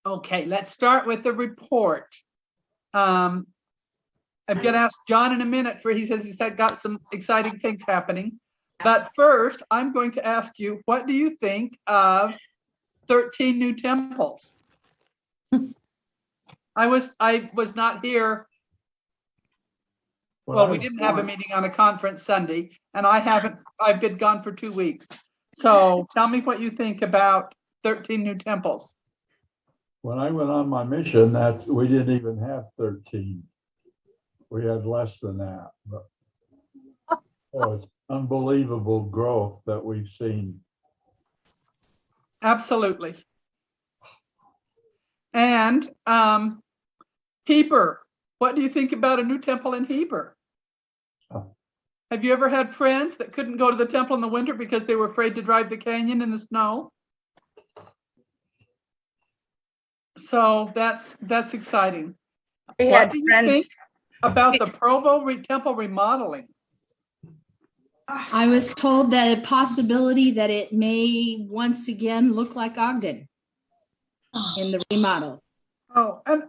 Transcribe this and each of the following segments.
Okay, let's start with the report. I'm going to ask John in a minute for he says he's got some exciting things happening. But first, I'm going to ask you, what do you think of 13 new temples? I was not here. Well, we didn't have a meeting on a conference Sunday, and I've been gone for 2 weeks. So tell me what you think about 13 new temples. When I went on my mission, that we didn't even have 13. We had less than that. But it's unbelievable growth that we've seen. Absolutely. And Heber, what do you think about a new temple in Heber? Have you ever had friends that couldn't go to the temple in the winter because they were afraid to drive the canyon in the snow? So that's exciting. What do you think about the Provo temple remodeling? I was told that a possibility that it may once again look like Ogden in the remodel. Oh, and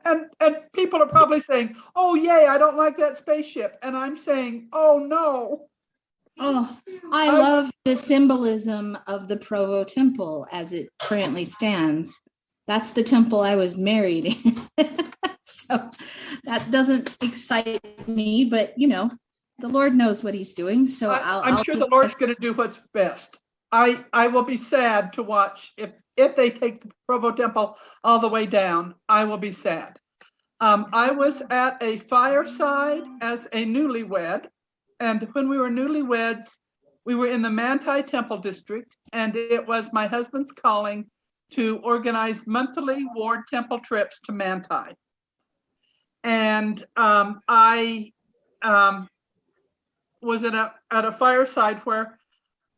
people are probably saying, oh, yay, I don't like that spaceship. And I'm saying, oh, no. Oh, I love the symbolism of the Provo temple as it currently stands. That's the temple I was married in. So that doesn't excite me, but the Lord knows what he's doing. So I'm sure the Lord's going to do what's best. I will be sad to watch if they take the Provo temple all the way down. I will be sad. I was at a fireside as a newlywed, and when we were newlyweds, we were in the Manti Temple District, and it was my husband's calling to organize monthly ward temple trips to Manti. And I was at a fireside where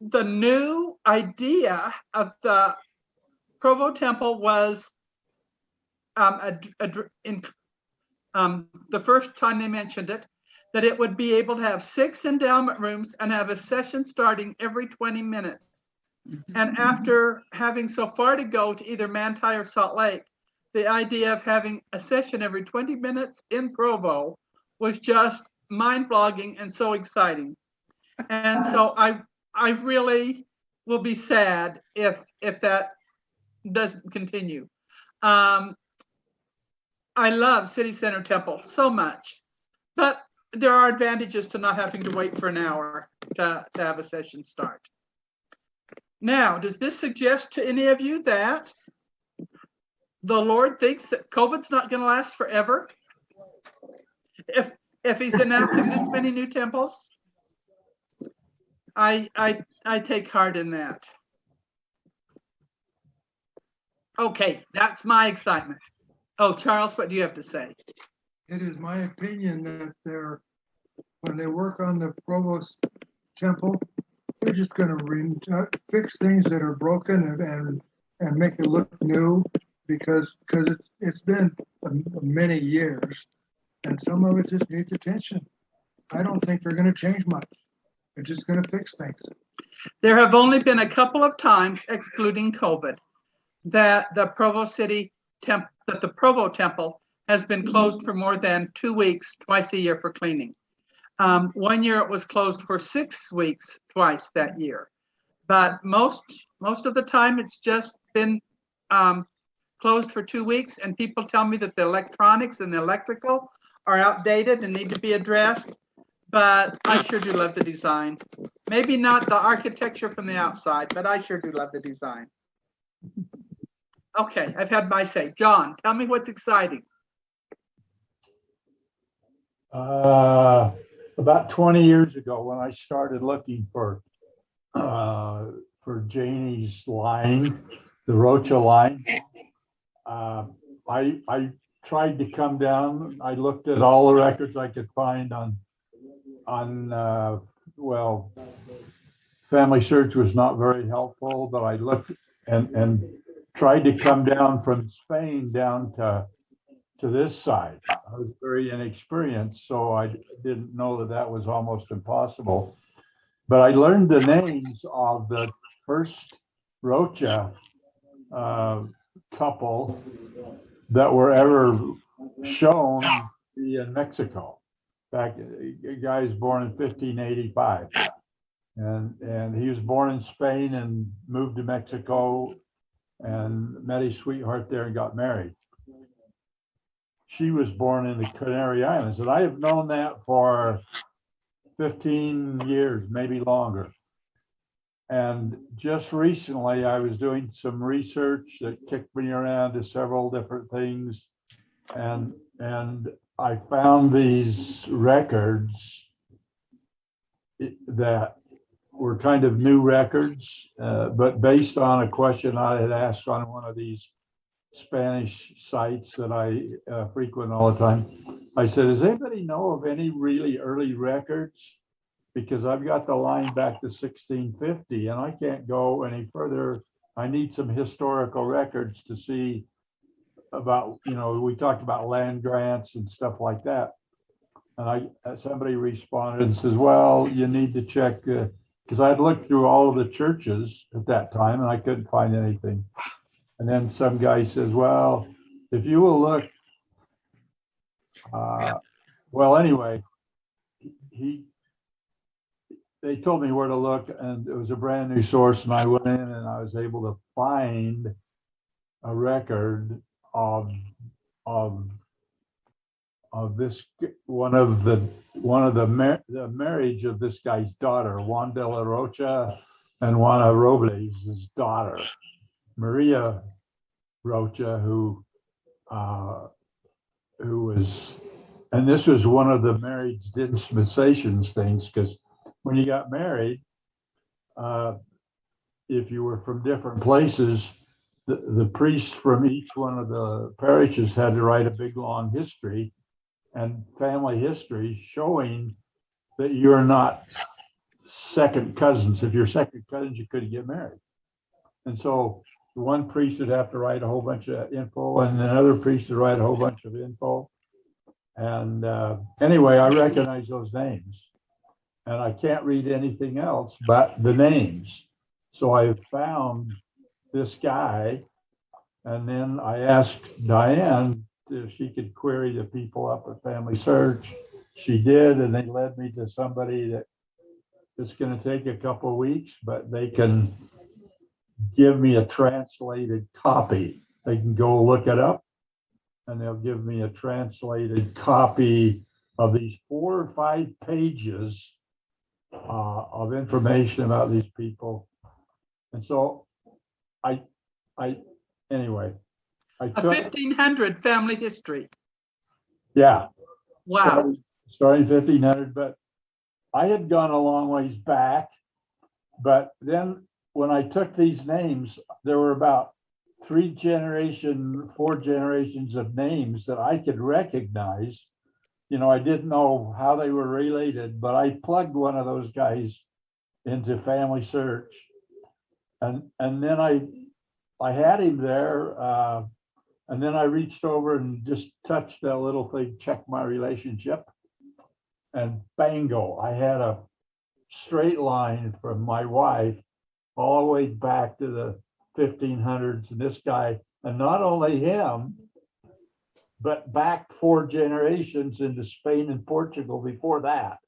the new idea of the Provo temple was the first time they mentioned it, that it would be able to have 6 endowment rooms and have a session starting every 20 minutes. And after having so far to go to either Manti or Salt Lake, the idea of having a session every 20 minutes in Provo was just mind-boggling and so exciting. And so I really will be sad if that doesn't continue. I love City Center Temple so much, but there are advantages to not having to wait for an hour to have a session start. Now, does this suggest to any of you that the Lord thinks that COVID's not going to last forever? If he's announcing this many new temples? I take heart in that. Okay, that's my excitement. Oh, Charles, what do you have to say? It is my opinion that when they work on the Provo temple, they're just going to fix things that are broken and make it look new, because it's been many years, and some of it just needs attention. I don't think they're going to change much. They're just going to fix things. There have only been a couple of times, excluding COVID, that the Provo temple has been closed for more than 2 weeks, twice a year for cleaning. 1 year it was closed for 6 weeks, twice that year. But most of the time it's just been closed for 2 weeks, and people tell me that the electronics and the electrical are outdated and need to be addressed. But I sure do love the design. Maybe not the architecture from the outside, but I sure do love the design. Okay, I've had my say. John, tell me what's exciting. About 20 years ago, when I started looking for Janie's line, the Rocha line, I tried to come down. I looked at all the records I could find on Family Search was not very helpful, but I looked and tried to come down from Spain down to this side. I was very inexperienced, so I didn't know that was almost impossible. But I learned the names of the first Rocha couple that were ever shown in Mexico. Back, a guy was born in 1585, and he was born in Spain and moved to Mexico and met his sweetheart there and got married. She was born in the Canary Islands, and I have known that for 15 years, maybe longer. And just recently, I was doing some research that kicked me around to several different things, and I found these records that were kind of new records, but based on a question I had asked on one of these Spanish sites that I frequent all the time. I said, does anybody know of any really early records? Because I've got the line back to 1650 and I can't go any further. I need some historical records to see about, we talked about land grants and stuff like that. And somebody responded and says, well, you need to check, because I'd looked through all of the churches at that time and I couldn't find anything. And then some guy says, well, if you will look, well, anyway, they told me where to look, and it was a brand new source, and I went in and I was able to find a record of this the marriage of this guy's daughter, Juan de la Rocha and Juana Robles' daughter, Maria Rocha, who was, and this was one of the marriage dispensations things, because when you got married, if you were from different places, the priests from each one of the parishes had to write a big long history and family history showing that you're not second cousins. If you're second cousins, you couldn't get married. And so one priest would have to write a whole bunch of info, and another priest would write a whole bunch of info. And anyway, I recognize those names. And I can't read anything else but the names. So I found this guy, and then I asked Diane if she could query the people up at Family Search. She did, and they led me to somebody that it's going to take a couple of weeks, but they can give me a translated copy. They can go look it up, and they'll give me a translated copy of these 4 or 5 pages of information about these people. And so anyway, I A 1500 family history. Yeah. Wow. Starting 1500, but I had gone a long ways back. But then when I took these names, there were about 4 generations of names that I could recognize. I didn't know how they were related, but I plugged one of those guys into Family Search. And then I had him there. And then I reached over and just touched that little thing, check my relationship. And bango, I had a straight line from my wife all the way back to the 1500s. And this guy, and not only him, but back 4 generations into Spain and Portugal before that.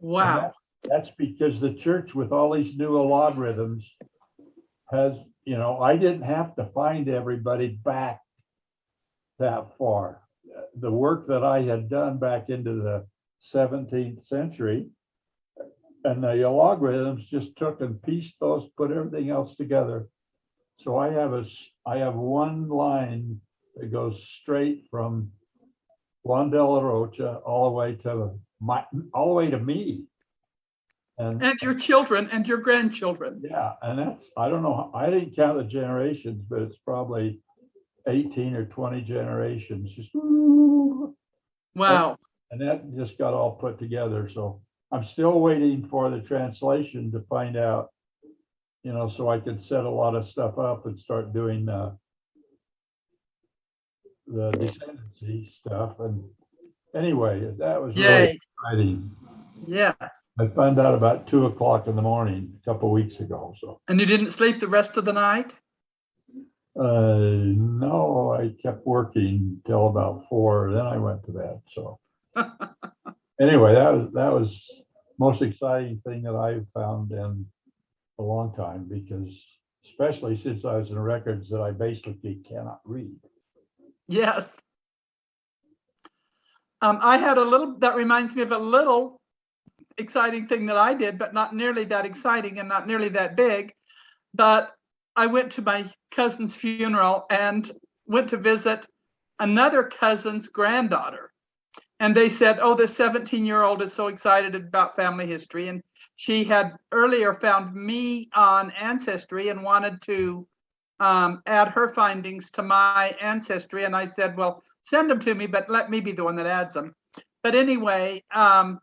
Wow. That's because the church, with all these new logarithms, has, I didn't have to find everybody back that far. The work that I had done back into the 17th century, and the logarithms just took and pieced those, put everything else together. So I have one line that goes straight from Juan de la Rocha all the way to me. And your children and your grandchildren. Yeah, and that's, I don't know, I didn't count the generations, but it's probably 18 or 20 generations. Just wow. And that just got all put together. So I'm still waiting for the translation to find out, so I could set a lot of stuff up and start doing the descendancy stuff. And anyway, that was really exciting. Yes. I found out about 2 o'clock in the morning a couple of weeks ago. So. And you didn't sleep the rest of the night? No, I kept working till about 4, then I went to bed, so. Anyway, that was most exciting thing that I've found in a long time, because especially since I was in records that I basically cannot read. Yes. I had that reminds me of a little exciting thing that I did, but not nearly that exciting and not nearly that big. But I went to my cousin's funeral and went to visit another cousin's granddaughter. And they said, oh, the 17-year-old is so excited about family history. And she had earlier found me on Ancestry and wanted to add her findings to my Ancestry. And I said, well, send them to me, but let me be the one that adds them. But anyway, my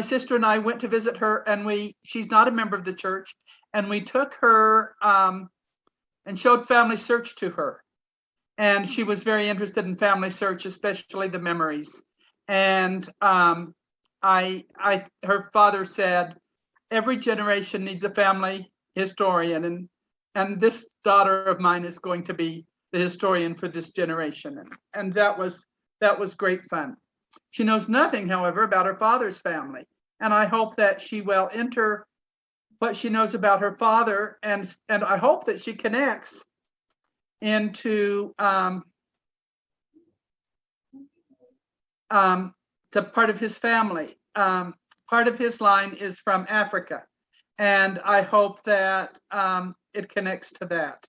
sister and I went to visit her, and she's not a member of the church, and we took her and showed Family Search to her. And she was very interested in Family Search, especially the memories. And her father said, every generation needs a family historian, and this daughter of mine is going to be the historian for this generation. And that was great fun. She knows nothing, however, about her father's family. And I hope that she will enter what she knows about her father, and I hope that she connects into to part of his family. Part of his line is from Africa, and I hope that it connects to that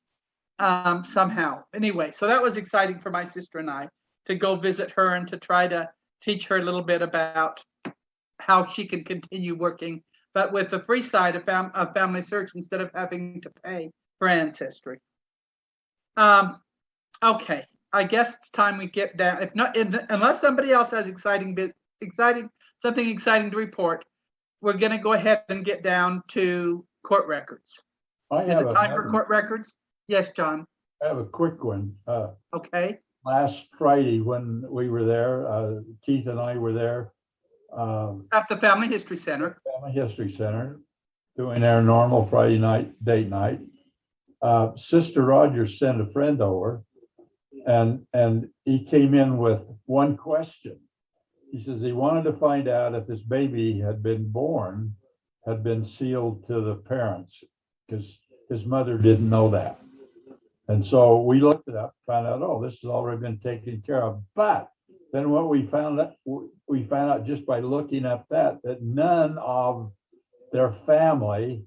somehow. Anyway, so that was exciting for my sister and I to go visit her and to try to teach her a little bit about how she can continue working, but with the free side of Family Search instead of having to pay for Ancestry. Okay, I guess it's time we get down. If not, unless somebody else has something exciting to report, we're going to go ahead and get down to court records. Is it time for court records? Yes, John. I have a quick one. Okay. Last Friday when we were there, Keith and I were there. At the Family History Center. Family History Center, doing our normal Friday night, date night. Sister Rogers sent a friend over, and he came in with one question. He says he wanted to find out if this baby had been sealed to the parents, because his mother didn't know that. And so we looked it up, found out, oh, this has already been taken care of. But then what we found out just by looking up that none of their family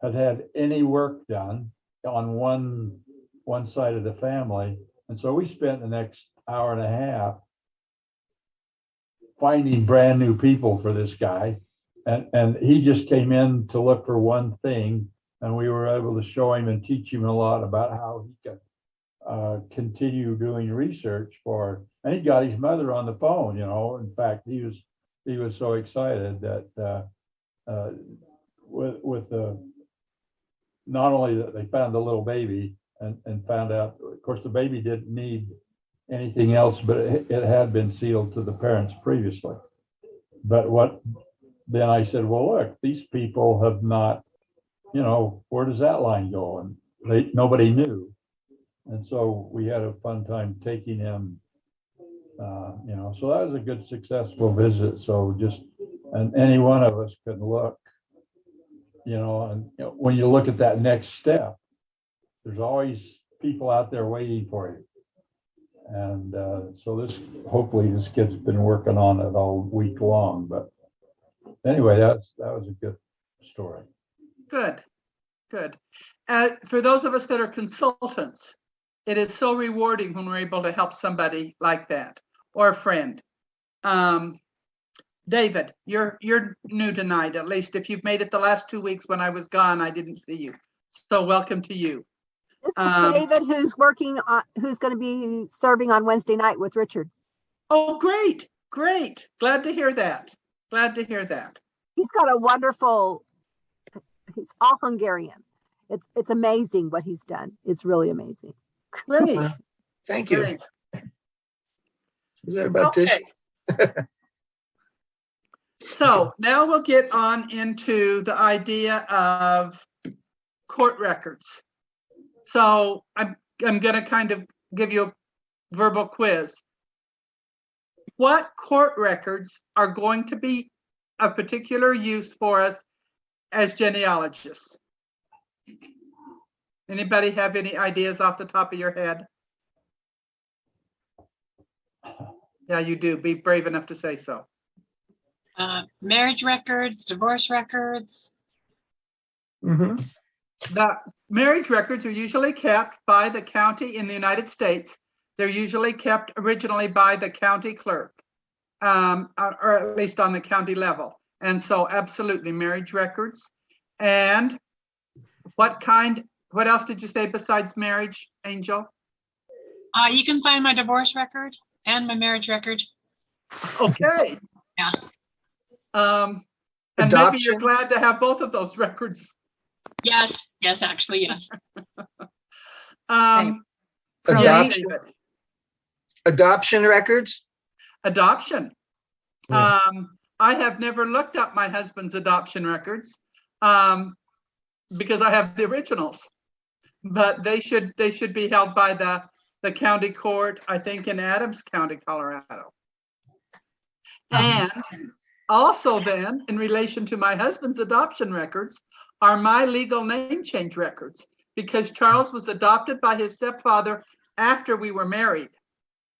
had any work done on one side of the family. And so we spent the next hour and a half finding brand new people for this guy. And he just came in to look for one thing, and we were able to show him and teach him a lot about how he could continue doing research and he got his mother on the phone, In fact, he was so excited that with not only that they found the little baby and found out, of course, the baby didn't need anything else, but it had been sealed to the parents previously. But then I said, well, look, these people have not, where does that line go? And nobody knew. And so we had a fun time taking him, so that was a good, successful visit. So and any one of us can look, and when you look at that next step, there's always people out there waiting for you. And so hopefully this kid's been working on it all week long. But anyway, that was a good story. Good. For those of us that are consultants, it is so rewarding when we're able to help somebody like that, or a friend. David, you're new tonight. At least if you've made it the last 2 weeks when I was gone, I didn't see you. So welcome to you. This is David, who's going to be serving on Wednesday night with Richard. Oh, great. Glad to hear that. He's got he's all Hungarian. It's amazing what he's done. It's really amazing. Great. Thank you. Great. Is that about okay. this? So now we'll get on into the idea of court records. So I'm going to kind of give you a verbal quiz. What court records are going to be of particular use for us as genealogists? Anybody have any ideas off the top of your head? Yeah, you do. Be brave enough to say so. Marriage records, divorce records. Mm-hmm. The marriage records are usually kept by the county in the United States. They're usually kept originally by the county clerk, or at least on the county level. And so absolutely marriage records. And what else did you say besides marriage, Angel? You can find my divorce record and my marriage record. Okay. Yeah. And maybe Adoption. you're glad to have both of those records. Yes, actually, yes. Yeah, Adoption. David. Adoption records. Adoption. Yeah. I have never looked up my husband's adoption records because I have the originals, but they should be held by the county court, I think in Adams County, Colorado. And also then, in relation to my husband's adoption records, are my legal name change records, because Charles was adopted by his stepfather after we were married.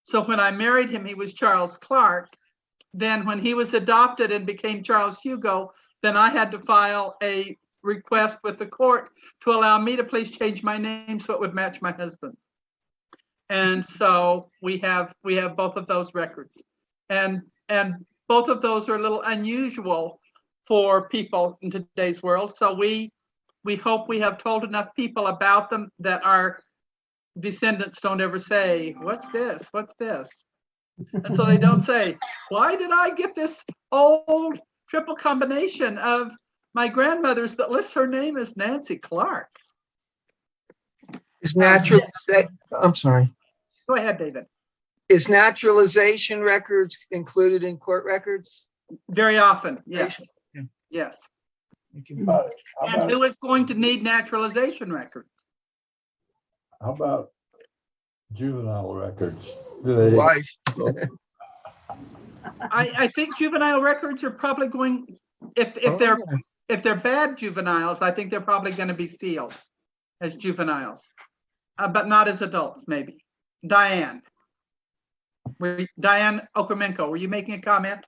So when I married him, he was Charles Clark. Then when he was adopted and became Charles Hugo, then I had to file a request with the court to allow me to please change my name so it would match my husband's. And so we have both of those records. And both of those are a little unusual for people in today's world. So we hope we have told enough people about them that our descendants don't ever say, what's this? What's this? And so they don't say, why did I get this old triple combination of my grandmother's that lists her name as Nancy Clark? Is natural. I'm sorry. Go ahead, David. Is naturalization records included in court records? Very often, yes. Yeah. Yes. How And about, who is going to need naturalization records? how about juvenile records? Do they? Wife. I think juvenile records are probably going, if they're bad juveniles, I think they're probably going to be sealed as juveniles, but not as adults, maybe. Diane Okermenko, were you making a comment?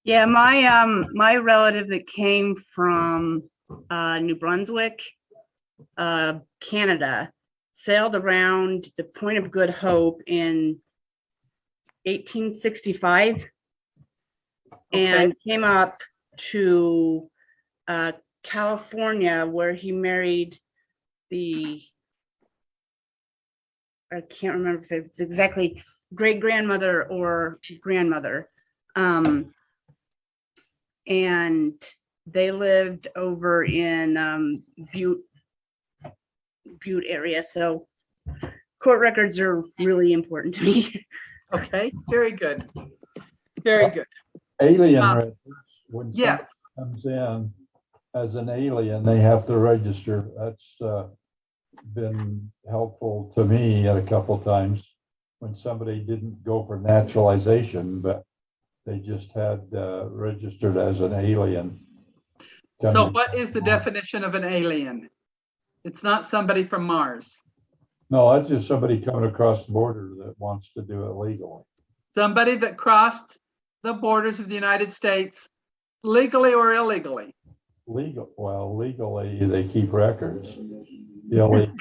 Yeah, my relative that came from New Brunswick, Canada, sailed around the Point of Good Hope in 1865 and came up to California, where he married I can't remember if it's exactly great grandmother or grandmother. And they lived over in Butte area. So court records are really important to me. Okay, very good. Very good. Alien records, when Yes. somebody comes in as an alien, they have to register. That's been helpful to me a couple times when somebody didn't go for naturalization, but they just had registered as an alien. So what is the definition of an alien? It's not somebody from Mars. No, that's just somebody coming across the border that wants to do it legally. Somebody that crossed the borders of the United States legally or illegally. Legally, they keep records. Illegally,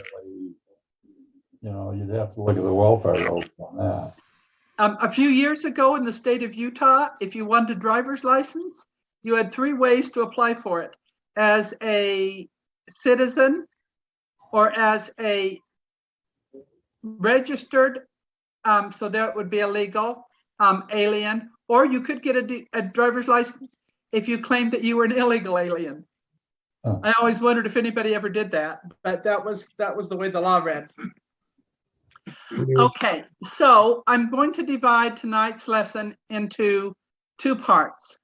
you'd have to look at the welfare rolls on that. A few years ago in the state of Utah, if you wanted a driver's license, you had 3 ways to apply for it: as a citizen, or as a registered, so that would be a legal alien, or you could get a driver's license if you claimed that you were an illegal alien. Oh. I always wondered if anybody ever did that, but that was the way the law read. Okay, so I'm going to divide tonight's lesson into 2 parts.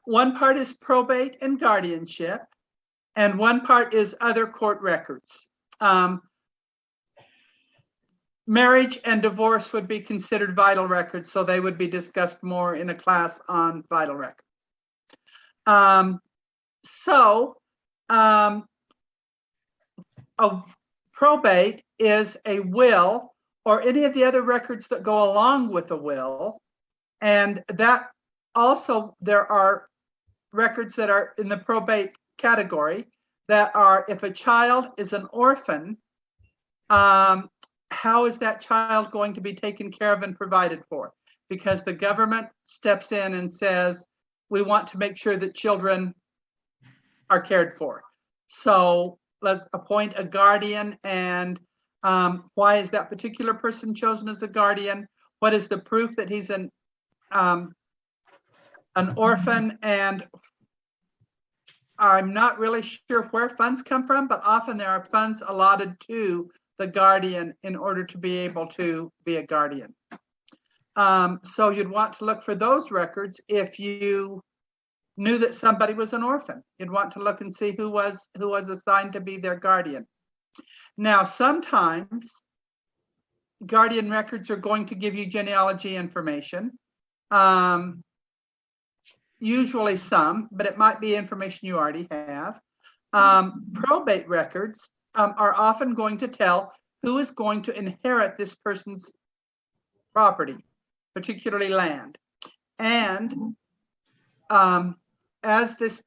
One part is probate and guardianship, And one part is other court records. Marriage and divorce would be considered vital records, so they would be discussed more in a class on vital records. A probate is a will or any of the other records that go along with a will. And that also, there are records that are in the probate category that are, if a child is an orphan, how is that child going to be taken care of and provided for? Because the government steps in and says, we want to make sure that children are cared for. So let's appoint a guardian. And why is that particular person chosen as a guardian? What is the proof that he's an orphan? And I'm not really sure where funds come from, but often there are funds allotted to the guardian in order to be able to be a guardian. So you'd want to look for those records if you knew that somebody was an orphan. You'd want to look and see who was assigned to be their guardian. Now, sometimes guardian records are going to give you genealogy information. Usually some, but it might be information you already have. Probate records are often going to tell who is going to inherit this person's property, particularly land. And as these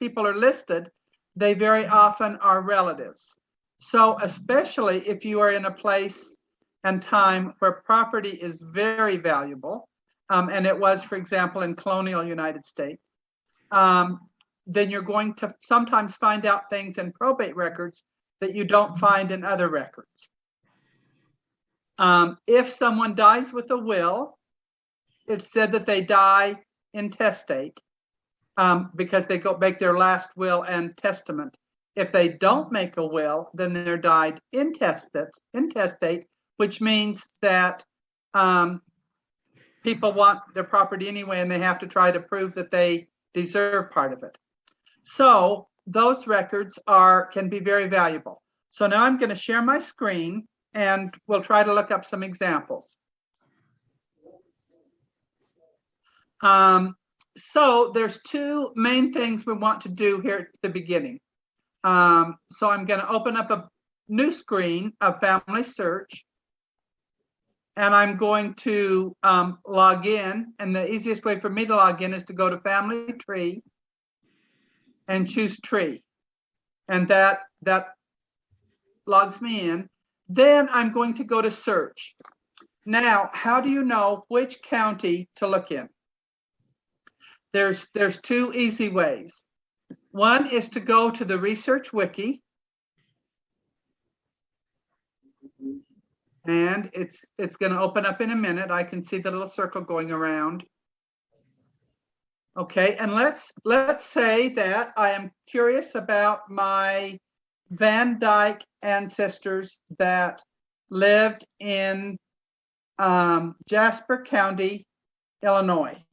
people are listed, they very often are relatives. So especially if you are in a place and time where property is very valuable, and it was, for example, in colonial United States, then you're going to sometimes find out things in probate records that you don't find in other records. If someone dies with a will, it's said that they die intestate because they go make their last will and testament. If they don't make a will, then they're died intestate, which means that people want their property anyway, and they have to try to prove that they deserve part of it. So those records can be very valuable. So now I'm going to share my screen and we'll try to look up some examples. So there's two main things we want to do here at the beginning. So I'm going to open up a new screen of Family Search. And I'm going to log in. And the easiest way for me to log in is to go to Family Tree and choose Tree. And that logs me in. Then I'm going to go to Search. Now, how do you know which county to look in? There's two easy ways. One is to go to the Research Wiki. And it's going to open up in a minute. I can see the little circle going around. Okay, and let's say that I am curious about my Van Dyke ancestors that lived in Jasper County, Illinois.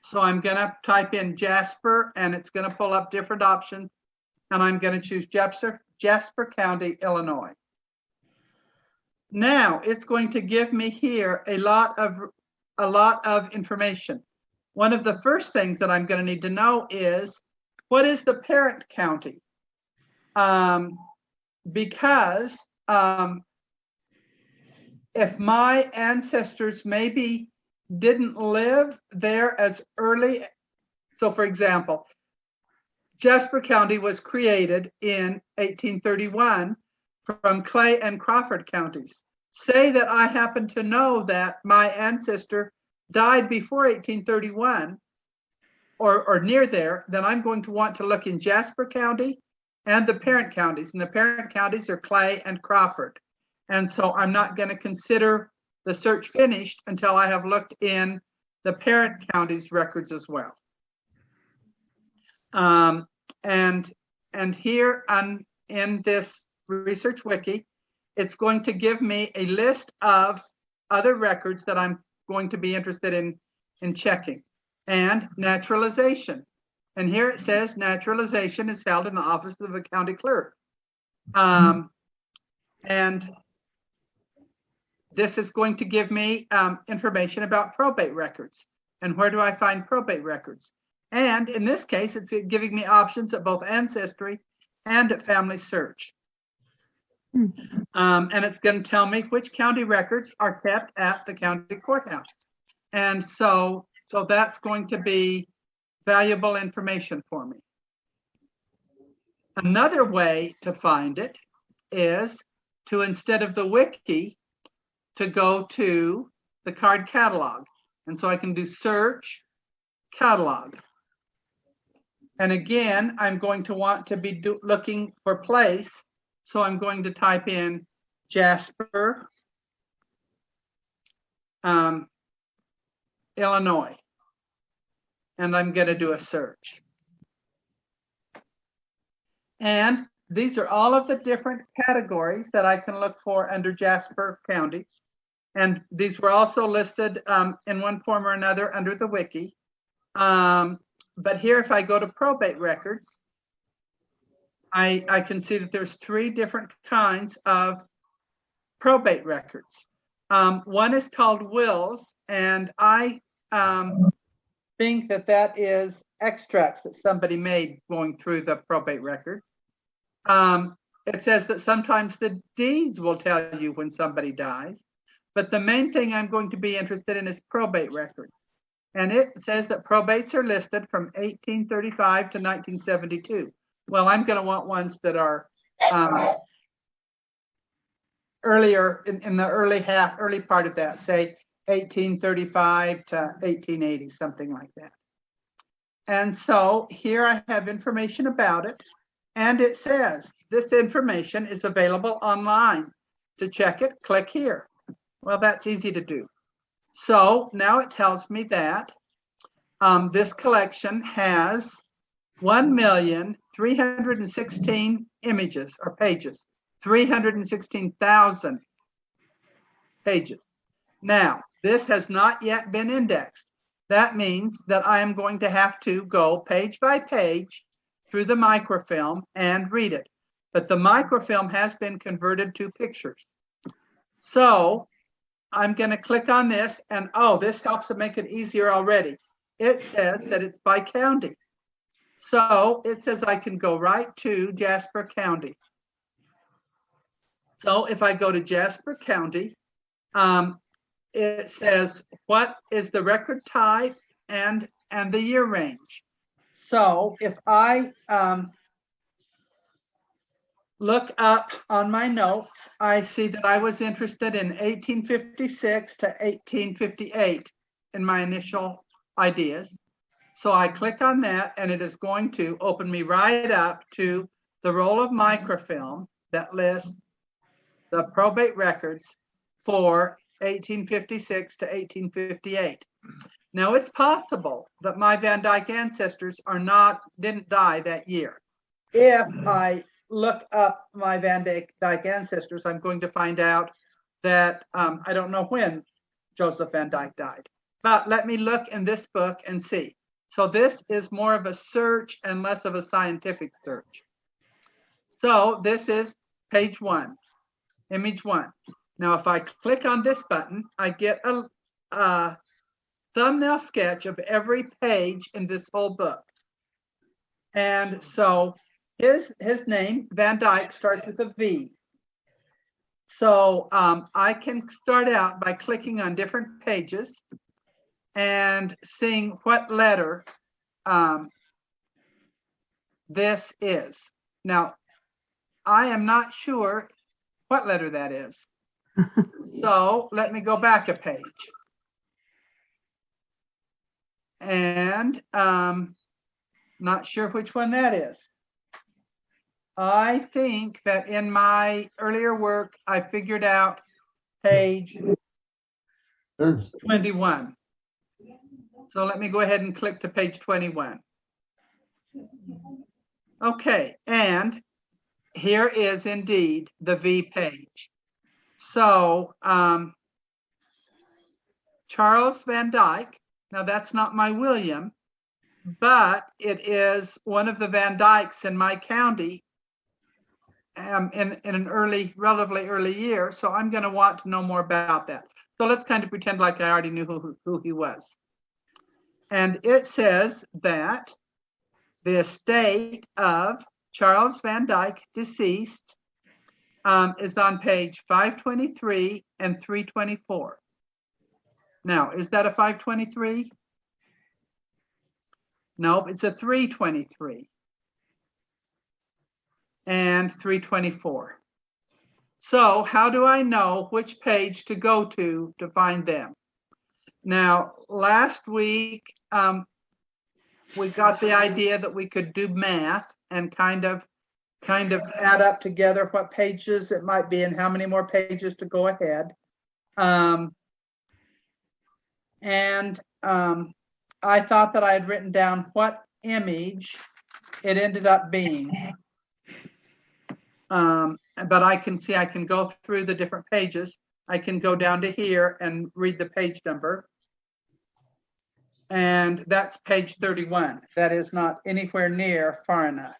So I'm going to type in Jasper, and it's going to pull up different options, and I'm going to choose Jasper County, Illinois. Now it's going to give me here a lot of information. One of the first things that I'm going to need to know is, what is the parent county? Because if my ancestors maybe didn't live there as early, so for example, Jasper County was created in 1831 from Clay and Crawford counties. Say that I happen to know that my ancestor died before 1831 or near there, then I'm going to want to look in Jasper County and the parent counties. And the parent counties are Clay and Crawford. And so I'm not going to consider the search finished until I have looked in the parent county's records as well. And here in this Research Wiki, it's going to give me a list of other records that I'm going to be interested in checking. And naturalization. And here it says naturalization is held in the office of the county clerk. And this is going to give me information about probate records. And where do I find probate records? And in this case, it's giving me options at both Ancestry and at Family Search. And it's going to tell me which county records are kept at the county courthouse. And so that's going to be valuable information for me. Another way to find it is to, instead of the wiki, to go to the card catalog. And so I can do search catalog. And again, I'm going to want to be looking for place. So I'm going to type in Jasper, Illinois. And I'm going to do a search. And these are all of the different categories that I can look for under Jasper County. And these were also listed in one form or another under the wiki. But here, if I go to probate records, I can see that there's 3 different kinds of probate records. One is called wills, and I think that is extracts that somebody made going through the probate records. It says that sometimes the deeds will tell you when somebody dies, but the main thing I'm going to be interested in is probate records. And it says that probates are listed from 1835 to 1972. Well, I'm going to want ones that are earlier in the early part of that, say 1835 to 1880, something like that. And so here I have information about it. And it says this information is available online. To check it, click here. Well, that's easy to do. So now it tells me that this collection has 1,316 images or pages, 316,000 pages. Now, this has not yet been indexed. That means that I am going to have to go page by page through the microfilm and read it. But the microfilm has been converted to pictures. So I'm going to click on this, and oh, this helps to make it easier already. It says that it's by county. So it says I can go right to Jasper County. So if I go to Jasper County, it says what is the record type and the year range. So if I look up on my notes, I see that I was interested in 1856 to 1858 in my initial ideas. So I click on that, and it is going to open me right up to the roll of microfilm that lists the probate records for 1856 to 1858. Now, it's possible that my Van Dyke ancestors didn't die that year. If I look up my Van Dyke ancestors, I'm going to find out that I don't know when Joseph Van Dyke died. But let me look in this book and see. So this is more of a search and less of a scientific search. So this is page 1, image 1. Now, if I click on this button, I get a thumbnail sketch of every page in this whole book. And so his name, Van Dyke, starts with a V. So I can start out by clicking on different pages and seeing what letter this is. Now, I am not sure what letter that is. So let me go back a page. And not sure which one that is. I think that in my earlier work, I figured out page 21. So let me go ahead and click to page 21. Okay, and here is indeed the V page. So Charles Van Dyke, now that's not my William, but it is one of the Van Dykes in my county in an relatively early year. So I'm going to want to know more about that. So let's kind of pretend like I already knew who he was. And it says that the estate of Charles Van Dyke, deceased, is on page 523 and 324. Now, is that a 523? Nope, it's a 323 and 324. So how do I know which page to go to find them? Now, last week, we got the idea that we could do math and kind of add up together what pages it might be and how many more pages to go ahead. I thought that I had written down what image it ended up being. But I can see I can go through the different pages. I can go down to here and read the page number. And that's page 31. That is not anywhere near far enough.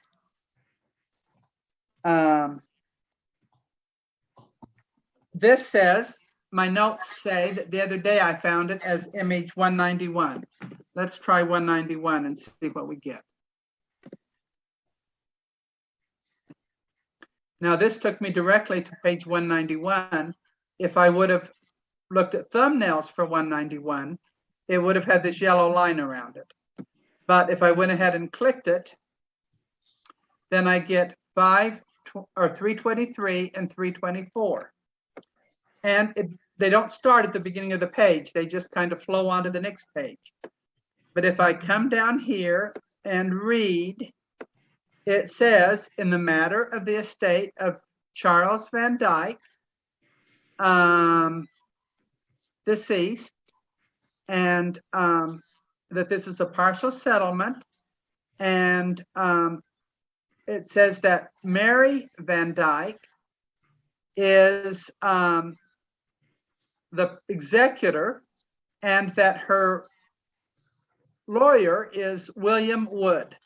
This says, my notes say that the other day I found it as image 191. Let's try 191 and see what we get. Now this took me directly to page 191. If I would have looked at thumbnails for 191, it would have had this yellow line around it. But if I went ahead and clicked it, then I get 323 and 324. And they don't start at the beginning of the page. They just kind of flow onto the next page. But if I come down here and read, it says, in the matter of the estate of Charles Van Dyke, deceased, and that this is a partial settlement. And it says that Mary Van Dyke is the executor, and that her lawyer is William Wood.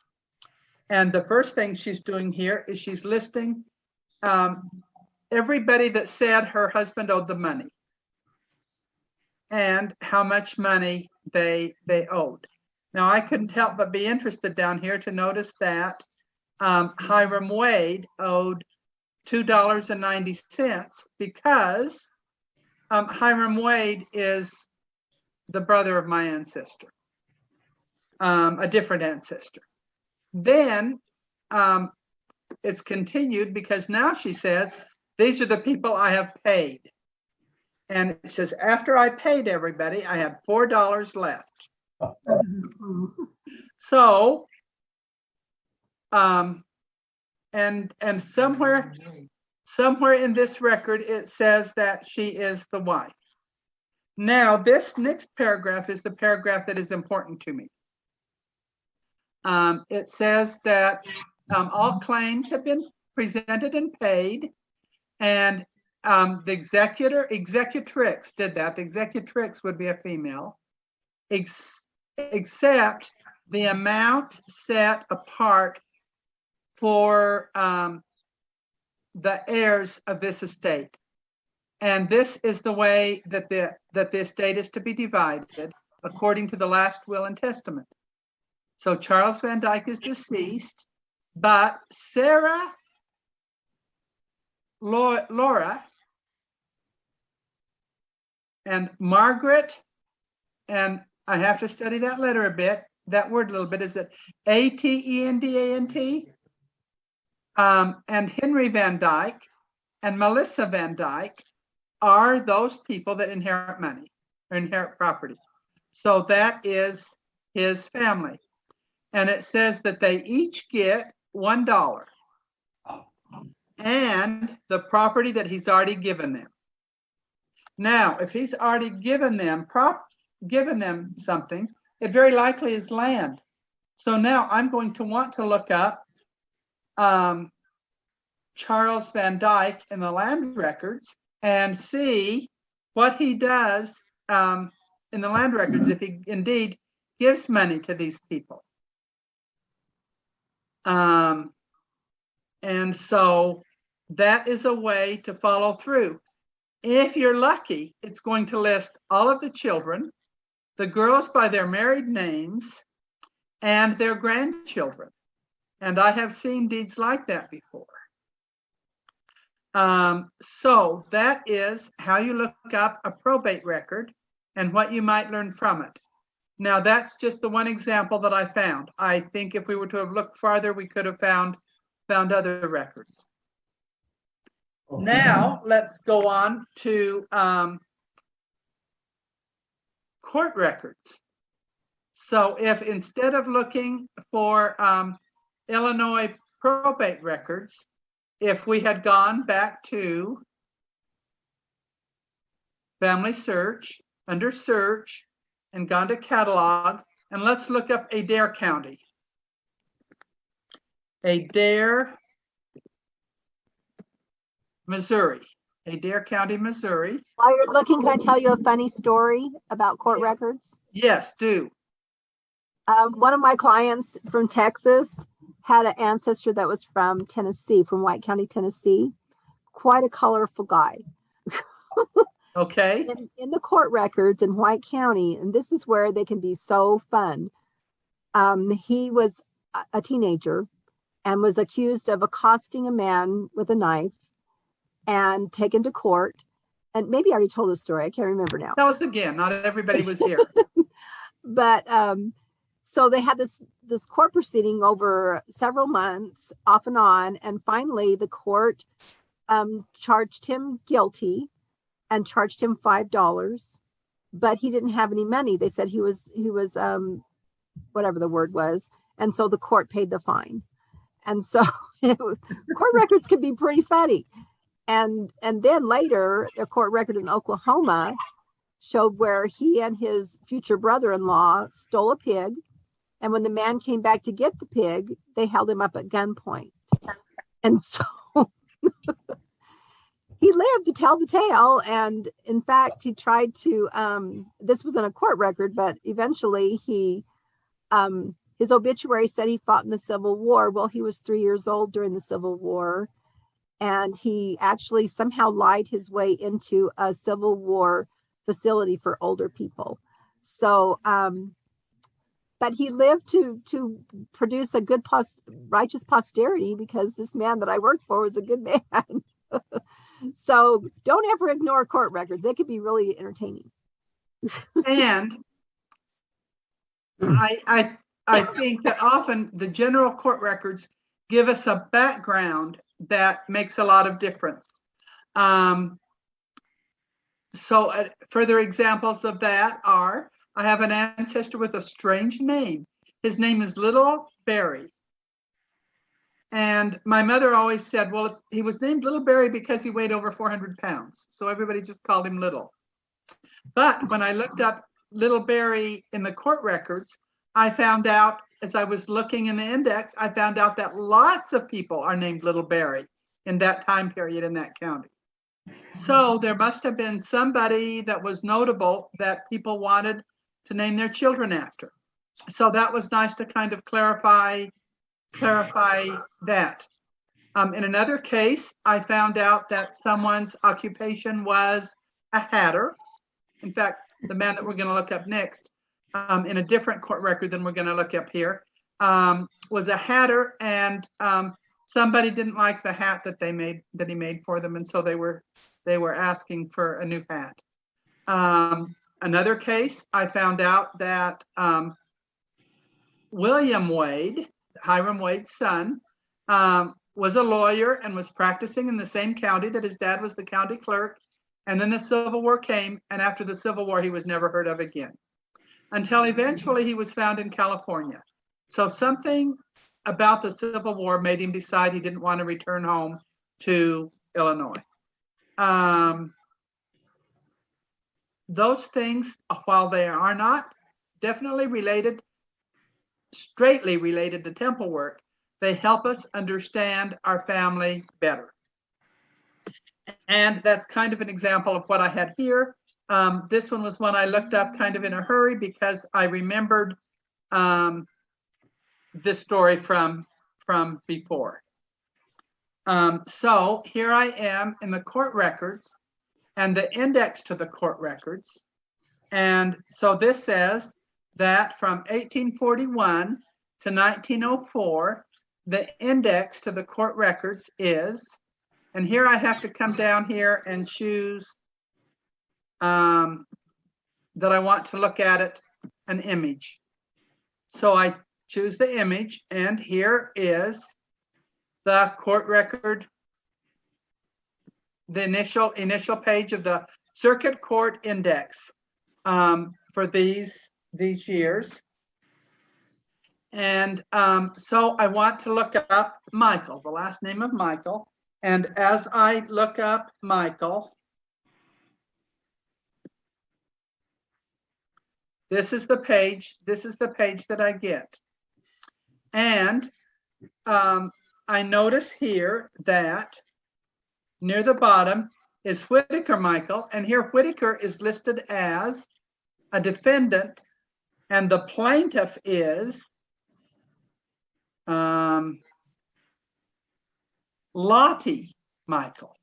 And the first thing she's doing here is she's listing everybody that said her husband owed the money and how much money they owed. Now, I couldn't help but be interested down here to notice that Hiram Wade owed $2.90 because Hiram Wade is the brother of my ancestor, a different ancestor. Then it's continued because now she says, these are the people I have paid. And it says, after I paid everybody, I had $4 left. So, and somewhere in this record, it says that she is the wife. Now, this next paragraph is the paragraph that is important to me. It says that all claims have been presented and paid, and the executrix did that. The executrix would be a female, except the amount set apart for the heirs of this estate. And this is the way that the estate is to be divided according to the last will and testament. So Charles Van Dyke is deceased, but Sarah, Laura, and Margaret, and I have to study that letter a bit, that word a little bit, is it Atendant? And Henry Van Dyke and Melissa Van Dyke are those people that inherit money or inherit property. So that is his family. And it says that they each get $1 and the property that he's already given them. Now, if he's already given them something, it very likely is land. So now I'm going to want to look up Charles Van Dyke in the land records and see what he does in the land records if he indeed gives money to these people. And so that is a way to follow through. If you're lucky, it's going to list all of the children, the girls by their married names, and their grandchildren. And I have seen deeds like that before. So that is how you look up a probate record and what you might learn from it. Now, that's just the one example that I found. I think if we were to have looked farther, we could have found other records. Okay. Now, let's go on to court records. So if instead of looking for Illinois probate records, if we had gone back to Family Search, under Search, and gone to Catalog, and let's look up Adair County. Adair, Missouri. Adair County, Missouri. While you're looking, can I tell you a funny story about court records? Yes, do. One of my clients from Texas had an ancestor that was from Tennessee, from White County, Tennessee. Quite a colorful guy. Okay. In the court records in White County, and this is where they can be so fun. He was a teenager and was accused of accosting a man with a knife and taken to court. And maybe I already told the story. I can't remember now. Tell us again. Not everybody was here. But so they had this court proceeding over several months, off and on, and finally the court charged him guilty and charged him $5, but he didn't have any money. They said he was whatever the word was, and so the court paid the fine. And so court records can be pretty funny. And then later, a court record in Oklahoma showed where he and his future brother-in-law stole a pig. And when the man came back to get the pig, they held him up at gunpoint. And so he lived to tell the tale. And in fact, he tried to, this was in a court record, but eventually his obituary said he fought in the Civil War. Well, he was 3 years old during the Civil War. And he actually somehow lied his way into a Civil War facility for older people. So, but he lived to produce a good righteous posterity, because this man that I worked for was a good man. So don't ever ignore court records. They can be really entertaining. And I think that often the general court records give us a background that makes a lot of difference. So further examples of that are, I have an ancestor with a strange name. His name is Little Barry. And my mother always said, well, he was named Little Barry because he weighed over 400 pounds. So everybody just called him Little. But when I looked up Little Barry in the court records, I found out, as I was looking in the index, I found out that lots of people are named Little Barry in that time period in that county. So there must have been somebody that was notable that people wanted to name their children after. So that was nice to kind of clarify that. In another case, I found out that someone's occupation was a hatter. In fact, the man that we're going to look up next, in a different court record than we're going to look up here, was a hatter, and somebody didn't like the hat that he made for them, and so they were asking for a new hat. Another case, I found out that William Wade, Hiram Wade's son, was a lawyer and was practicing in the same county that his dad was the county clerk. And then the Civil War came, and after the Civil War, he was never heard of again, until eventually he was found in California. So something about the Civil War made him decide he didn't want to return home to Illinois. Those things, while they are not definitely straightly related to temple work, they help us understand our family better. And that's kind of an example of what I had here. This one was one I looked up kind of in a hurry because I remembered this story from from before. So here I am in the court records and the index to the court records. And so this says that from 1841 to 1904, the index to the court records is, and here I have to come down here and choose that I want to look at it, an image. So I choose the image, and here is the court record, the initial page of the Circuit Court Index for these years. And so I want to look up Michael, the last name of Michael. And as I look up Michael, this is the page that I get. And I notice here that near the bottom is Whitaker Michael, and here Whitaker is listed as a defendant, and the plaintiff is Lottie Michael,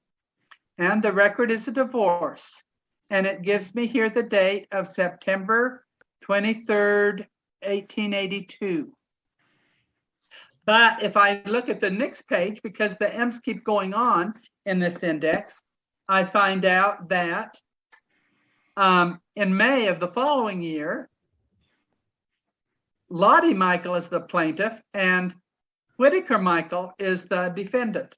and the record is a divorce, and it gives me here the date of September 23rd, 1882. But if I look at the next page, because the M's keep going on in this index, I find out that in May of the following year, Lottie Michael is the plaintiff and Whitaker Michael is the defendant.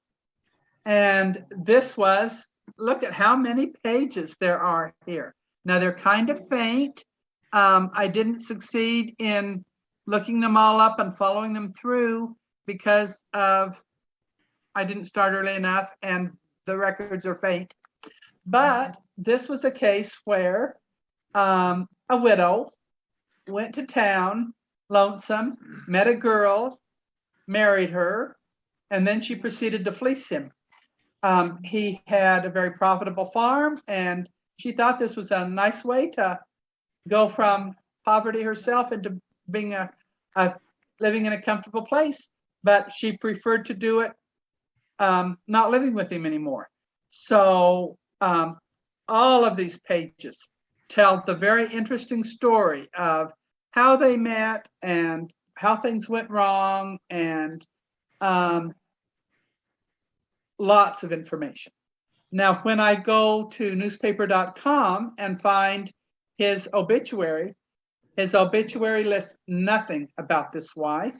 And this was, look at how many pages there are here. Now they're kind of faint. I didn't succeed in looking them all up and following them through because of, I didn't start early enough and the records are faint. But this was a case where a widow went to town, lonesome, met a girl, married her, and then she proceeded to fleece him. He had a very profitable farm, and she thought this was a nice way to go from poverty herself into being living in a comfortable place. But she preferred to do it not living with him anymore. So all of these pages tell the very interesting story of how they met and how things went wrong, and lots of information. Now, when I go to newspaper.com and find his obituary lists nothing about this wife,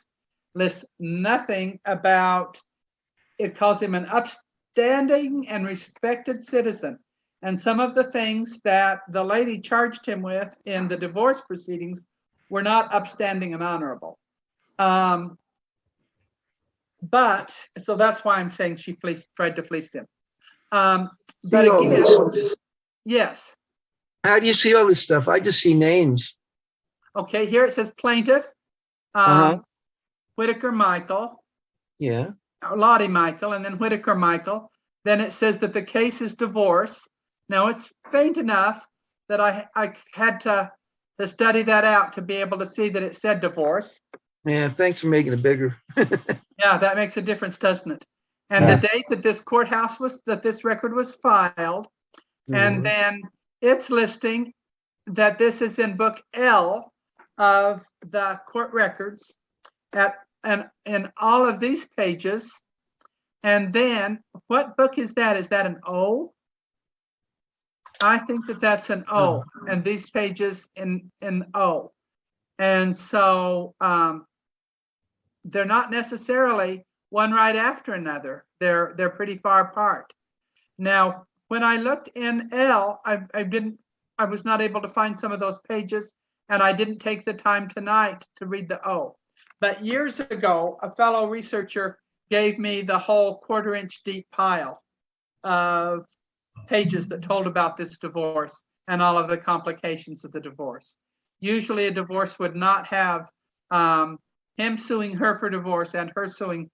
lists nothing about, it calls him an upstanding and respected citizen. And some of the things that the lady charged him with in the divorce proceedings were not upstanding and honorable. But so that's why I'm saying she tried to fleece him. But again, yes. How do you see all this stuff? I just see names. Okay, here it says plaintiff, Whitaker Michael. Yeah. Lottie Michael, and then Whitaker Michael. Then it says that the case is divorce. Now it's faint enough that I had to study that out to be able to see that it said divorce. Yeah, thanks for making it bigger. Yeah, that makes a difference, doesn't it? And the date that this this record was filed, and then it's listing that this is in book L of the court records and in all of these pages. And then what book is that? Is that an O? I think that that's an O, and these pages in O. And so they're not necessarily one right after another. They're pretty far apart. Now, when I looked in L, I was not able to find some of those pages, and I didn't take the time tonight to read the O. But years ago, a fellow researcher gave me the whole 1/4 inch deep pile of pages that told about this divorce and all of the complications of the divorce. Usually a divorce would not have him suing her for divorce and her suing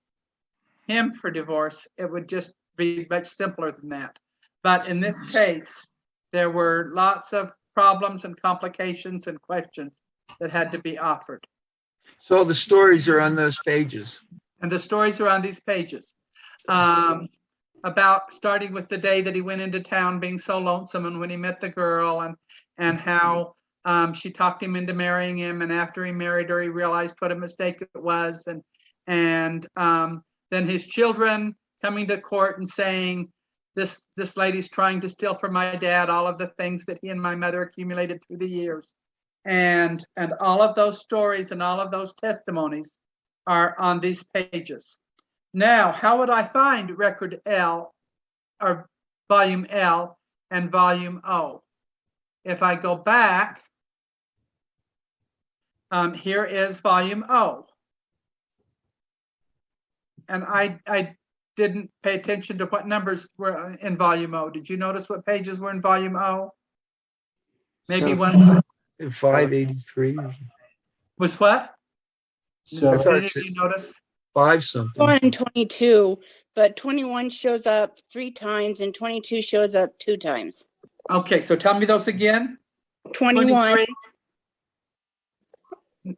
him for divorce. It would just be much simpler than that. But in this case, there were lots of problems and complications and questions that had to be offered. So the stories are on those pages. And the stories are on these pages. About starting with the day that he went into town being so lonesome and when he met the girl and how she talked him into marrying him. And after he married her, he realized what a mistake it was. And then his children coming to court and saying, this lady's trying to steal from my dad all of the things that he and my mother accumulated through the years. And all of those stories and all of those testimonies are on these pages. Now, how would I find record L or volume L and volume O? If I go back, here is volume O. And I didn't pay attention to what numbers were in volume O. Did you notice what pages were in volume O? Maybe So, one 583. was what? So, Did any of you notice? 5 something. 1 and 22, but 21 shows up 3 times and 22 shows up 2 times. Okay, so tell me those again. 21. 23.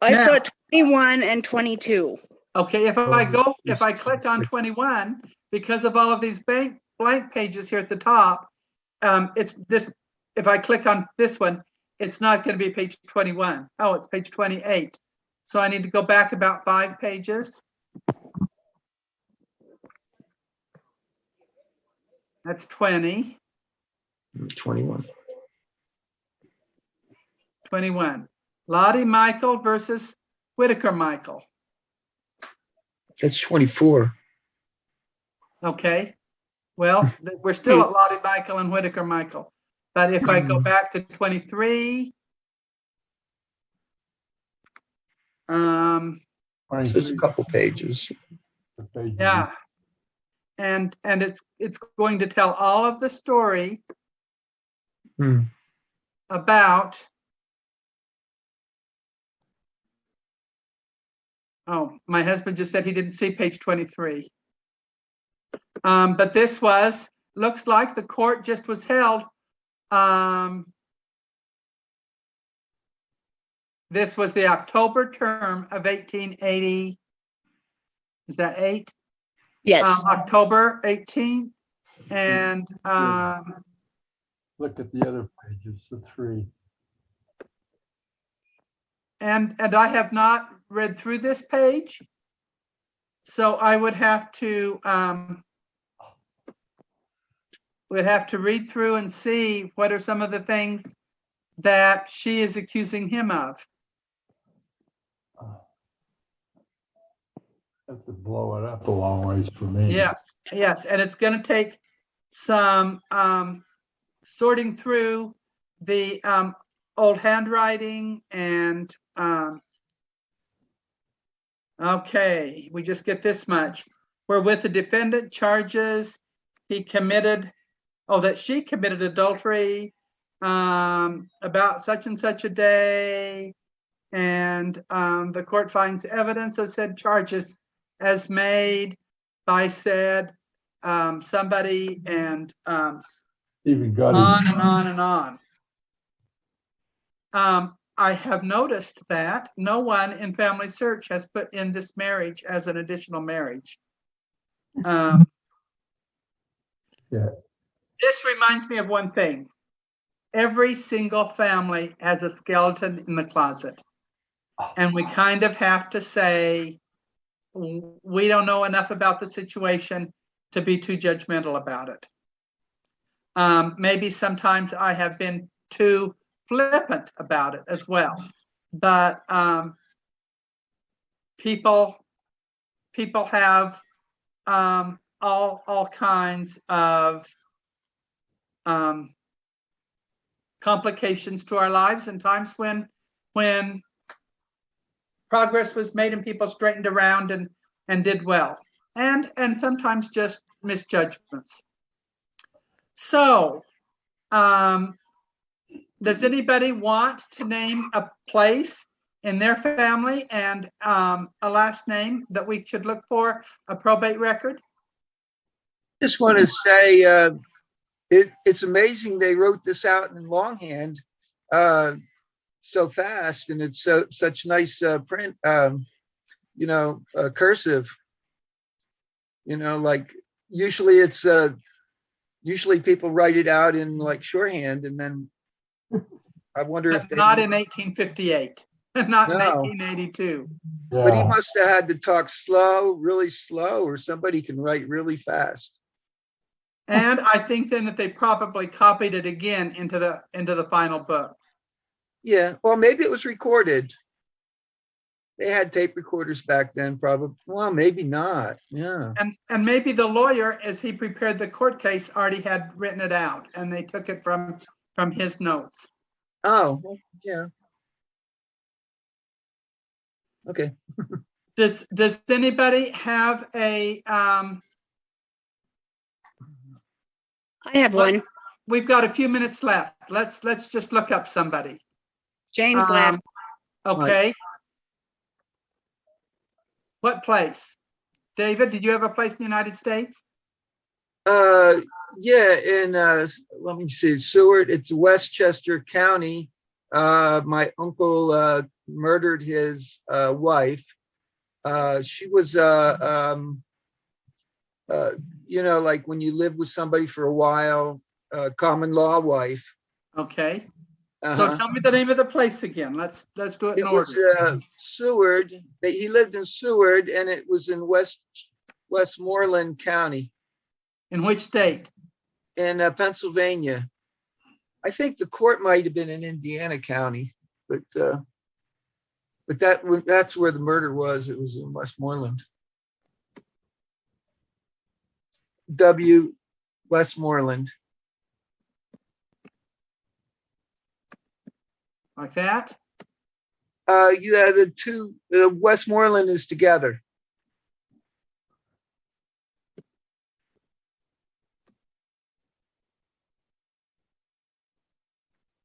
I Now- saw 21 and 22. Okay, if I click on 21, because of all of these blank pages here at the top, it's this, if I click on this one, it's not going to be page 21. Oh, it's page 28. So I need to go back about 5 pages. That's 20, 21. 21. Lottie Michael versus Whitaker Michael. That's 24. Okay. Well, we're still at Lottie Michael and Whitaker Michael. But if I go back to 23, So there's a couple pages. yeah. And it's going to tell all of the story about, oh, my husband just said he didn't see page 23. But this looks like the court just was held. This was the October term of 1880. Is that 8? Yes. October 18th. And look at the other pages, the 3. and I have not read through this page. So I would have to read through and see what are some of the things that she is accusing him of. Have to blow it up a long ways for me. Yes, and it's going to take some sorting through the old handwriting and okay, we just get this much. Wherewith the defendant charges he committed, that she committed adultery about such and such a day, and the court finds evidence of said charges as made by said somebody, and Even got on it. and on and on. I have noticed that no one in Family Search has put in this marriage as an additional marriage. Yeah. This reminds me of one thing. Every single family has a skeleton in the closet. And we kind of have to say, we don't know enough about the situation to be too judgmental about it. Maybe sometimes I have been too flippant about it as well. But people have all kinds of complications to our lives, and times when progress was made and people straightened around and did well, and sometimes just misjudgments. So does anybody want to name a place in their family and a last name that we should look for a probate record? Just want to say it's amazing they wrote this out in longhand so fast, and it's such nice print, cursive. Like usually usually people write it out in like shorthand, and then I wonder if But they. not in 1858, not in No. 1882. But he Yeah, must have had to talk slow, really slow, or somebody can write really fast. And I think then that they probably copied it again into the final book. Yeah, well, maybe it was recorded. They had tape recorders back then, probably. Well, maybe not. Yeah. And maybe the lawyer, as he prepared the court case, already had written it out, and they took it from his notes. Oh, well, yeah. Okay. Does anybody have a I have What? one. we've got a few minutes left. Let's just look up somebody. James Um, left. Okay. What place? David, did you have a place in the United States? Yeah, in let me see, Seward. It's Westchester County. My uncle murdered his wife. She was like when you live with somebody for a while, common law wife. Okay. So Uh-huh. tell me the name of the place again. Let's do it in It was order. Seward. He lived in Seward, and it was in Westmoreland County In which state? in Pennsylvania. I think the court might have been in Indiana County, but that's where the murder was. It was in Westmoreland. Westmoreland. Like that? Yeah, the two, Westmoreland is together.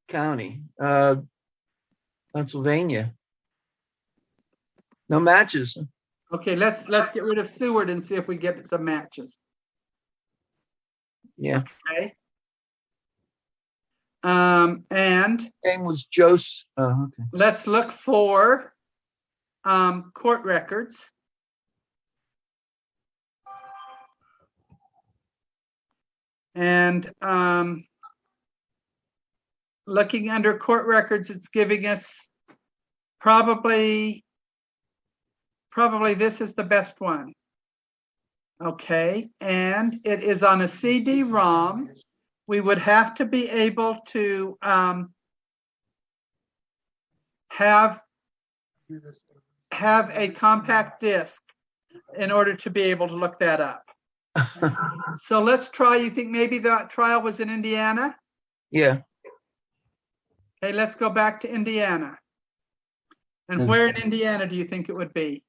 County, Pennsylvania. No matches. Okay, let's get rid of Seward and see if we get some matches. Yeah. Okay. And Name was Joseph. Oh, okay. let's look for court records. And looking under court records, it's giving us probably this is the best one. Okay, and it is on a CD-ROM. We would have to be able to have a compact disc in order to be able to look that up. So let's try. You think maybe that trial was in Indiana? Yeah. Okay, let's go back to Indiana. And where in Indiana do you think it would be?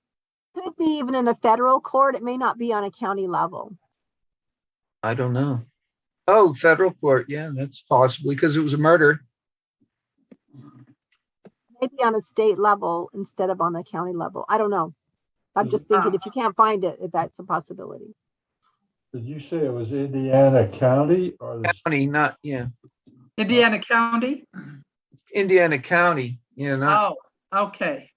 Could be even in a federal court. It may not be on a county level. I don't know. Oh, federal court. Yeah, that's possibly because it was a murder. Maybe on a state level instead of on a county level. I don't know. I'm just thinking if you can't find it, that's a possibility. did you say it was Indiana County or the? County, not, yeah. Indiana County? Indiana County. Yeah, not. Oh, okay.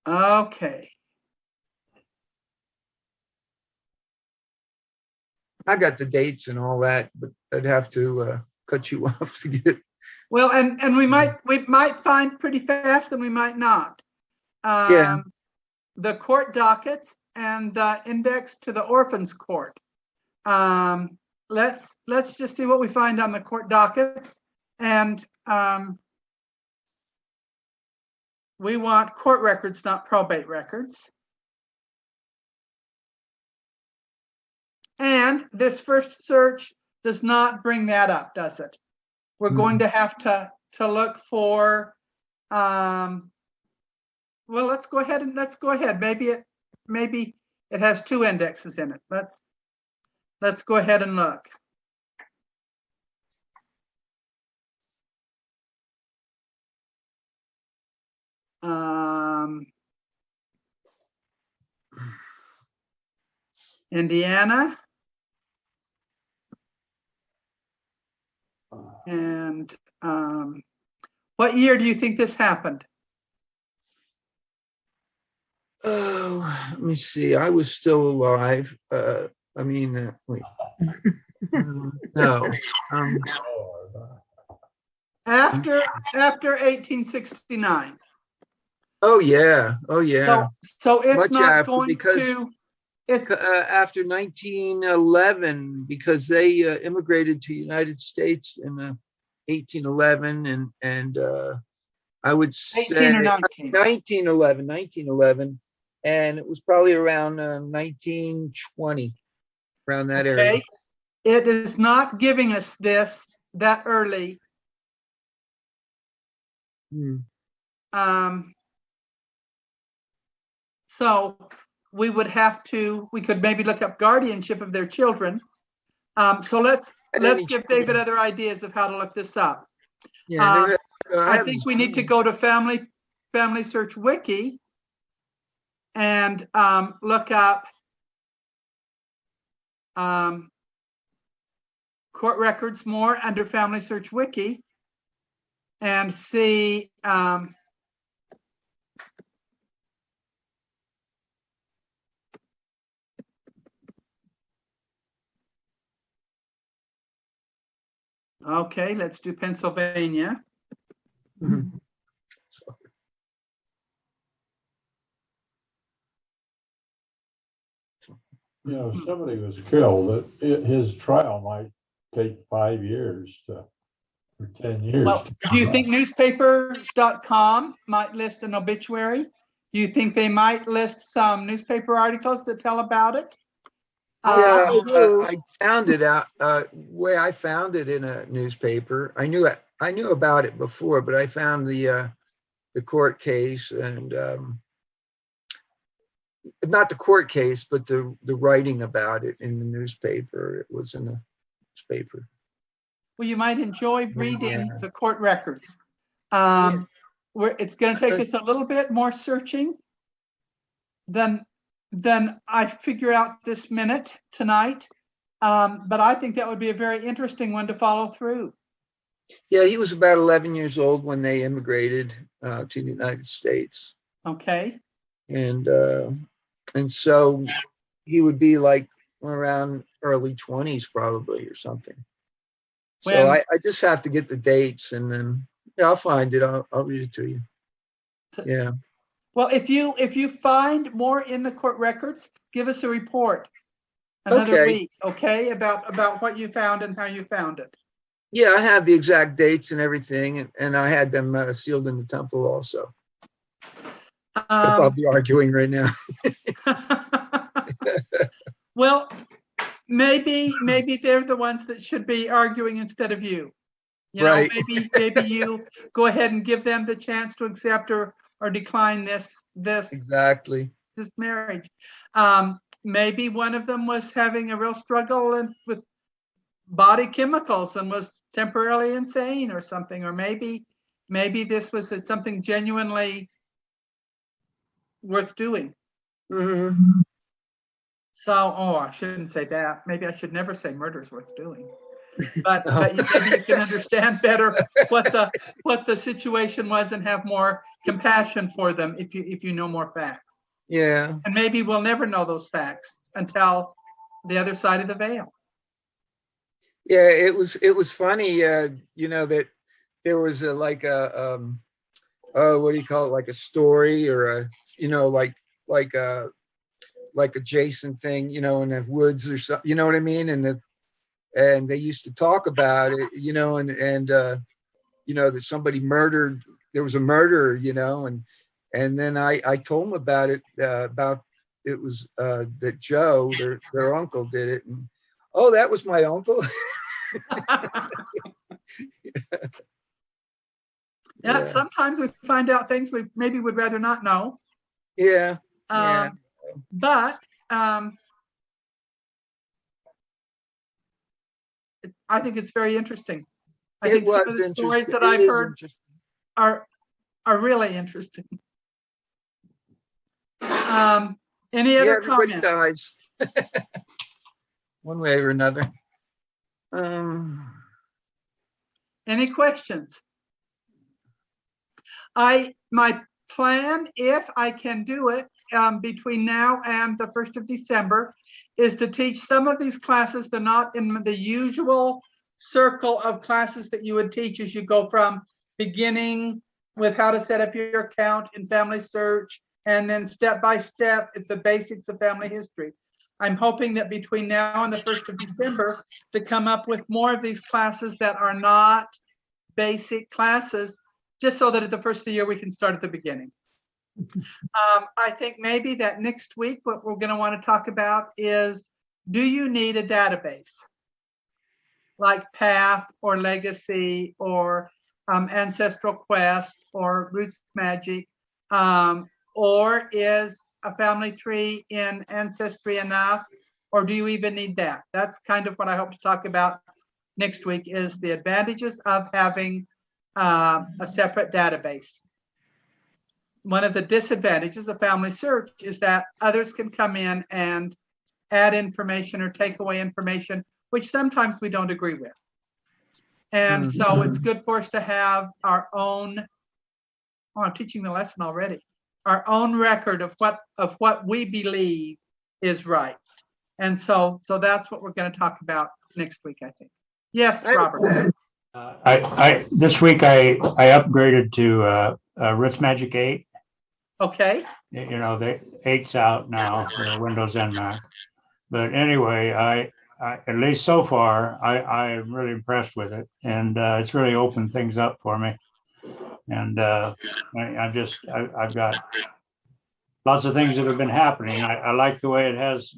Okay. I got the dates and all that, but I'd have to cut you off to get. Well, and we might find pretty fast, and we might not. Yeah. The court dockets and the index to the orphans court. Let's just see what we find on the court dockets, and we want court records, not probate records. And this first search does not bring that up, does it? We're going to have to look for, well, let's go ahead. Maybe it has two indexes in it. Let's go ahead and look. Indiana. And what year do you think this happened? Oh, let me see. I was still alive. Wait. No. Um, After 1869. oh yeah. Oh yeah. So it's Much not after, going because to, it's, after 1911, because they immigrated to United States in 1811, and I would 18 say or 19. 1911, and it was probably around 1920, around that area. Okay. It is not giving us this that early. Hmm. So we could maybe look up guardianship of their children. So let's give David other ideas of how to look this up. Yeah, I think we need to go to Family Search Wiki and look up court records more under Family Search Wiki and see okay, let's do Pennsylvania. Mhm. You know, if somebody was killed, his trial might take 5 years or 10 years. Well, do you think newspapers.com might list an obituary? Do you think they might list some newspaper articles that tell about it? Yeah, They do. I found it out. Way I found it in a newspaper. I knew about it before, but I found the court case, and not the court case, but the writing about it in the newspaper. It was in the newspaper. Well, you might enjoy reading Yeah. the court records. Where it's going to take us a little bit more searching than I figure out this minute tonight. But I think that would be a very interesting one to follow through. Yeah, he was about 11 years old when they immigrated to the United States, Okay. and so he would be like around early 20s probably, or something. So When- I just have to get the dates, and then I'll find it. I'll read it to you. Yeah. Well, if you find more in the court records, give us a report another Okay. week, okay, about what you found and how you found it. Yeah, I have the exact dates and everything, and I had them sealed in the temple also. I'll be arguing right now. Well, maybe they're the ones that should be arguing instead of you. You know, Right. maybe you go ahead and give them the chance to accept or decline this Exactly. marriage. Maybe one of them was having a real struggle with body chemicals and was temporarily insane or something, or maybe this was something genuinely worth doing. Mm-hmm. So, I shouldn't say that. Maybe I should never say murder's worth doing. But maybe you can understand better what the situation was and have more compassion for them if you know more facts. Yeah. And maybe we'll never know those facts until the other side of the veil. Yeah, it was funny, that there was what do you call it, like a story, or like a Jason thing, in the woods or something, you know what I mean? And they used to talk about it, and that somebody murdered, there was a murderer, and then I told them about it, it was that Joe, their uncle, did it, and that was my uncle. Yeah, sometimes we find out things we maybe would rather not know. Yeah. But I think it's very interesting. I think some of the stories that I've heard are really interesting. Any other everybody comments? dies one way or another. Any questions? My plan, if I can do it, between now and the 1st of December, is to teach some of these classes. They're not in the usual circle of classes that you would teach as you go from beginning with how to set up your account in Family Search, and then step by step, it's the basics of family history. I'm hoping that between now and the 1st of December to come up with more of these classes that are not basic classes, just so that at the first of the year we can start at the beginning. I think maybe that next week what we're going to want to talk about is, do you need a database like Path or Legacy or Ancestral Quest or Roots Magic, or is a family tree in Ancestry enough, or do you even need that? That's kind of what I hope to talk about next week, is the advantages of having a separate database. One of the disadvantages of Family Search is that others can come in and add information or take away information, which sometimes we don't agree with. And so it's good for us to have our own, oh, I'm teaching the lesson already, our own record of what we believe is right. And so that's what we're going to talk about next week, I think. Yes, Robert. This week I upgraded to Roots Magic 8. Okay. You know, the 8's out now for Windows and Mac. But anyway, I at least so far, I'm really impressed with it, and it's really opened things up for me. And I've got lots of things that have been happening. I like the way it has.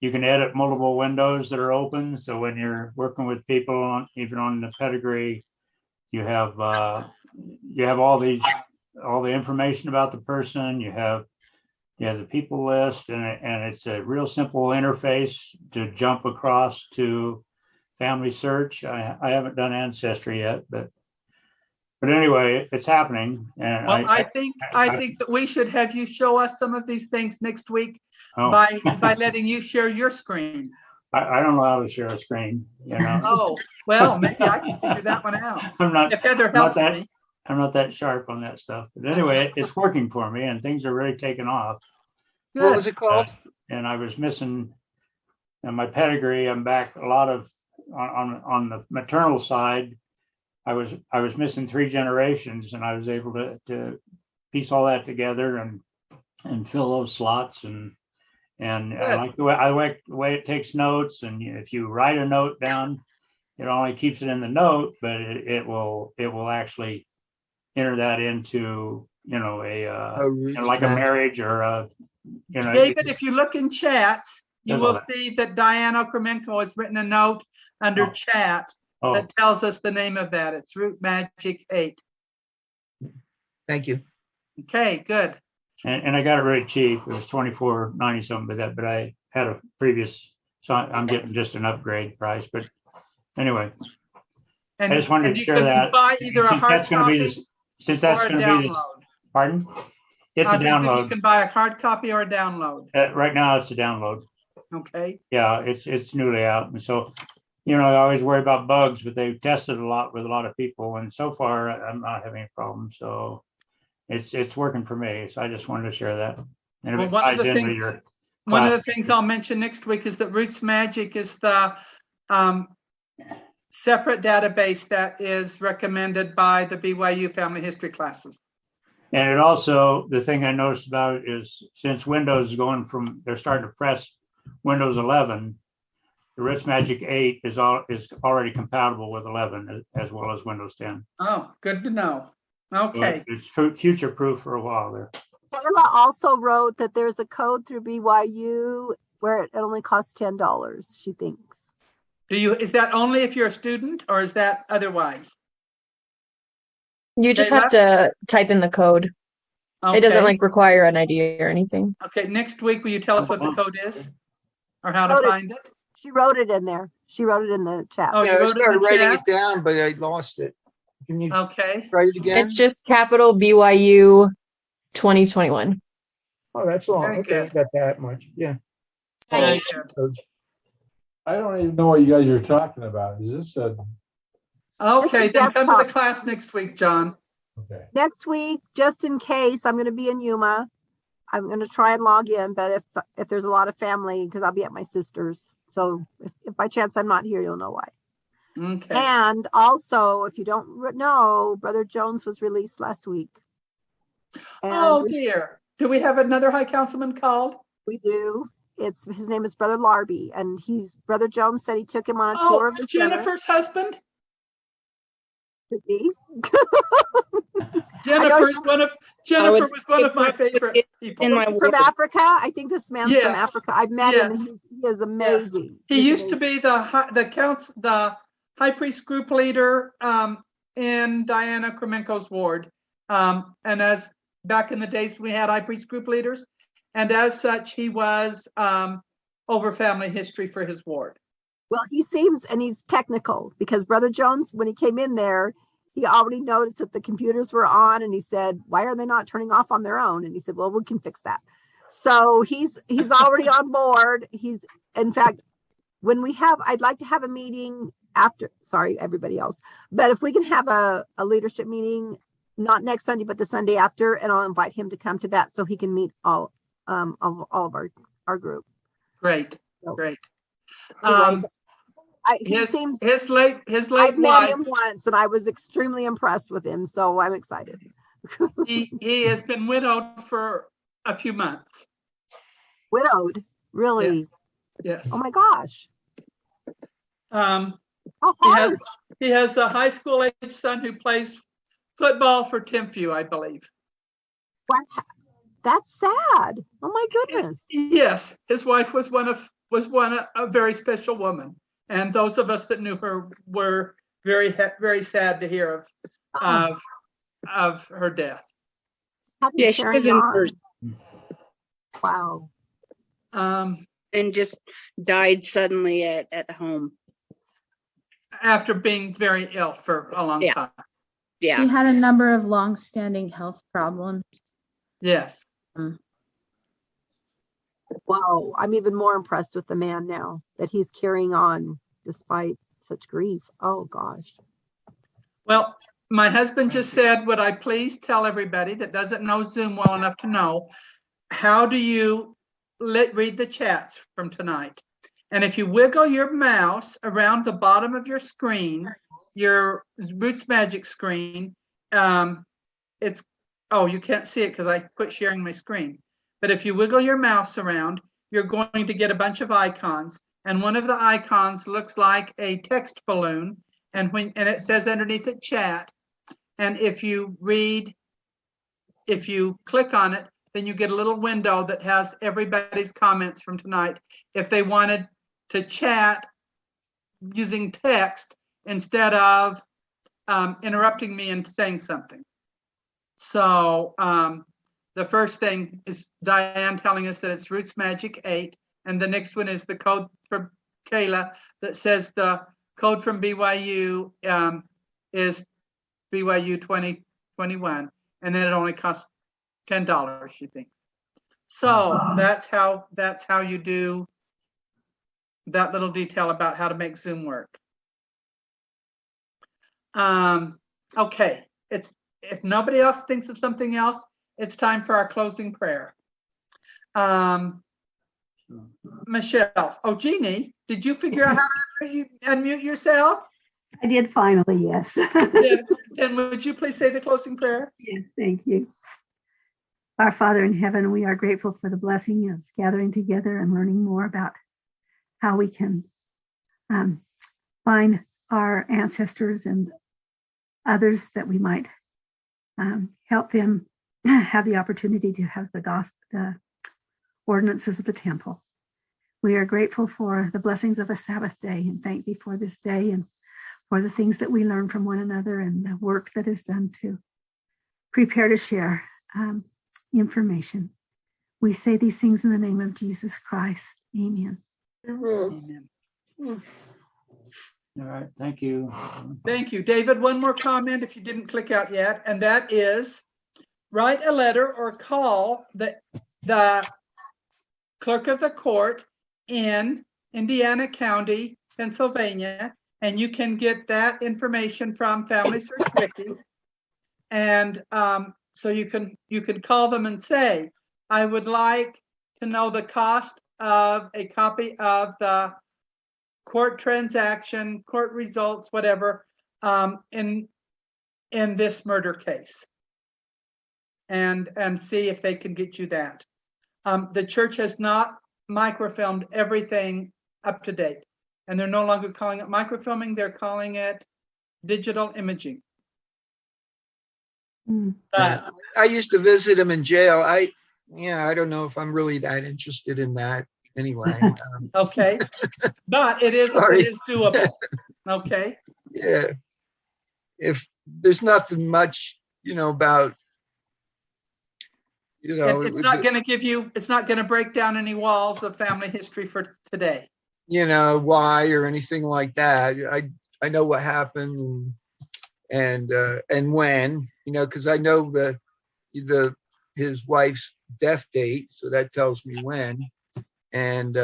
You can edit multiple windows that are open. So when you're working with people, even on the pedigree, you have all the information about the person. You have the people list, and it's a real simple interface to jump across to Family Search. I haven't done Ancestry yet, but anyway, it's happening. And well, I think that we should have you show us some of these things next week. Oh. by letting you share your screen. I don't know how to share a screen, you know. Oh, well, maybe I can figure that one out. If Heather helps me. I'm not that sharp on that stuff. But anyway, it's working for me, and things are really taking off. Good. What was it called? And I was missing in my pedigree. I'm back a lot of on the maternal side. I was missing 3 generations, and I was able to piece all that together and fill those slots. And I like the way it takes notes. And if you write a note down, it only keeps it in the note, but it will actually enter that into like a marriage or a David, if you look in chat, you will see that Diane Okremenko has written a note under chat that tells us the name of that. It's Root Magic 8. Thank you. Okay, good. And I got it really cheap. It was $24.90 something, but I had a previous, so I'm getting just an upgrade price. But anyway, and, I just wanted to share that. Buy either a hard copy since that's going to be the pardon. It's a download. You can buy a hard copy or a download. Right now, it's a download. Okay. Yeah, it's newly out, and so I always worry about bugs, but they've tested a lot with a lot of people, and so far I'm not having any problems. So it's working for me. So I just wanted to share that. And well, one of the things I'll mention next week is that Roots Magic is the separate database that is recommended by the BYU family history classes. And it also, the thing I noticed about it is, since Windows is they're starting to press Windows 11, the Roots Magic 8 is already compatible with 11 as well as Windows 10. Oh, good to know. Okay. So it's future proof for a while there. Carla also wrote that there's a code through BYU where it only costs $10, she thinks. Is that only if you're a student, or is that otherwise? You just have to type in the code. Okay. It doesn't require an ID or anything. Okay, next week, will you tell us what the code is or how to find it? She wrote it in there. She wrote it in the chat. Oh, yeah, I started writing it down, but I lost it. Can you write it again? It's just capital BYU 2021. Oh, that's all. Okay, got that much. Yeah. I don't even know what you guys are talking about. Is this Okay, then Guest come to the talk. class next week, John. Okay. Next week, just in case, I'm going to be in Yuma. I'm going to try and log in, but if there's a lot of family, because I'll be at my sister's. So if by chance I'm not here, you'll know why. Okay. And also, if you don't know, Brother Jones was released last week. And Oh dear. Do we have another high councilman called? we do. His name is Brother Larby, and Brother Jones said he took him on a tour Oh, of the center. Jennifer's husband? Could be. Jennifer was one of my favorite people. In my From ward. Africa, I think this man's from Yes. Africa. I've met him, and Yes. he is amazing. He He's used to amazing. be the high priest group leader in Diana Kremenko's ward. And as back in the days we had high priest group leaders, and as such, he was over family history for his ward. Well, he seems, and he's technical, because Brother Jones, when he came in there, he already noticed that the computers were on, and he said, "Why are they not turning off on their own?" And he said, "Well, we can fix that." So he's already on board. In fact, I'd like to have a meeting after, sorry, everybody else, but if we can have a leadership meeting, not next Sunday, but the Sunday after, and I'll invite him to come to that so he can meet all of our group. Great, So, great. anyways, His late I've met wife, him once, and I was extremely impressed with him, so I'm excited. he has been widowed for a few months. Widowed, really? Yes. Oh my gosh! Um, How he hard? has a high school age son who plays football for Timpview, I believe. What? That's sad. Oh my goodness! Yes, his wife was a very special woman, and those of us that knew her were very sad to hear of her death. Yeah, she was in nurse Wow. and just died suddenly at home. After being very ill for a long Yeah. time. She Yeah. had a number of long-standing health problems. Yes. Wow. I'm even more impressed with the man now that he's carrying on despite such grief. Oh gosh. Well, my husband just said, would I please tell everybody that doesn't know Zoom well enough to know, how do you read the chats from tonight? And if you wiggle your mouse around the bottom of your screen, your Roots Magic screen, you can't see it because I quit sharing my screen. But if you wiggle your mouse around, you're going to get a bunch of icons. And one of the icons looks like a text balloon. And it says underneath it chat. And if you click on it, then you get a little window that has everybody's comments from tonight. If they wanted to chat using text instead of interrupting me and saying something. So the first thing is Diane telling us that it's Roots Magic 8. And the next one is the code for Kayla that says the code from BYU is BYU 2021. And then it only costs $10, she thinks. So that's how you do that little detail about how to make Zoom work. Okay, if nobody else thinks of something else, it's time for our closing prayer. Michelle, Jeannie, did you figure out how to unmute yourself? I did finally, yes. Then would you please say the closing prayer? Yes, thank you. Our Father in heaven, we are grateful for the blessing of gathering together and learning more about how we can find our ancestors and others that we might help them have the opportunity to have the ordinances of the temple. We are grateful for the blessings of a Sabbath day and thank thee for this day and for the things that we learn from one another and the work that is done to prepare to share information. We say these things in the name of Jesus Christ. Amen. Amen. All right, thank you. Thank you. David, one more comment if you didn't click out yet, and that is write a letter or call the clerk of the court in Indiana County, Pennsylvania, And you can get that information from Family Search Wiki. And so you can call them and say, I would like to know the cost of a copy of the court transaction, court results, whatever, in this murder case. And see if they can get you that. The church has not microfilmed everything up to date. And they're no longer calling it microfilming, they're calling it digital imaging. Yeah. I used to visit him in jail. I don't know if I'm really that interested in that anyway. Okay, but it is doable. Okay. Yeah. If there's nothing much, about, It's not going to give you, it's not going to break down any walls of family history for today. Why or anything like that. I know what happened and when, because I know his wife's death date, so that tells me when. And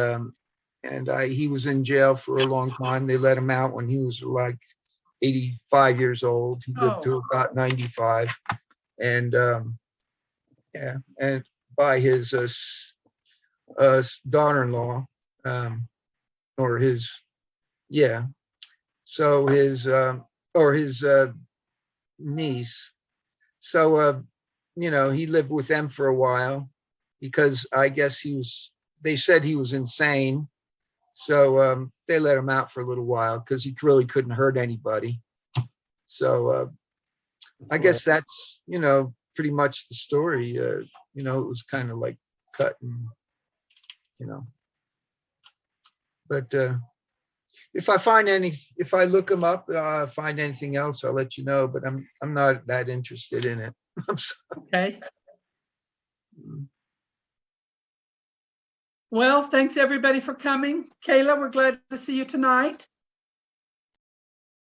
he was in jail for a long time. They let him out when he was like 85 years old. He lived to about 95, and and by his daughter-in-law, or his niece. So he lived with them for a while because I guess they said he was insane. So they let him out for a little while because he really couldn't hurt anybody. So I guess that's, pretty much the story. It was kind of like cut and, but if I look him up, find anything else, I'll let you know, but I'm not that interested in it. I'm sorry. Okay. Well, thanks everybody for coming. Kayla, we're glad to see you tonight.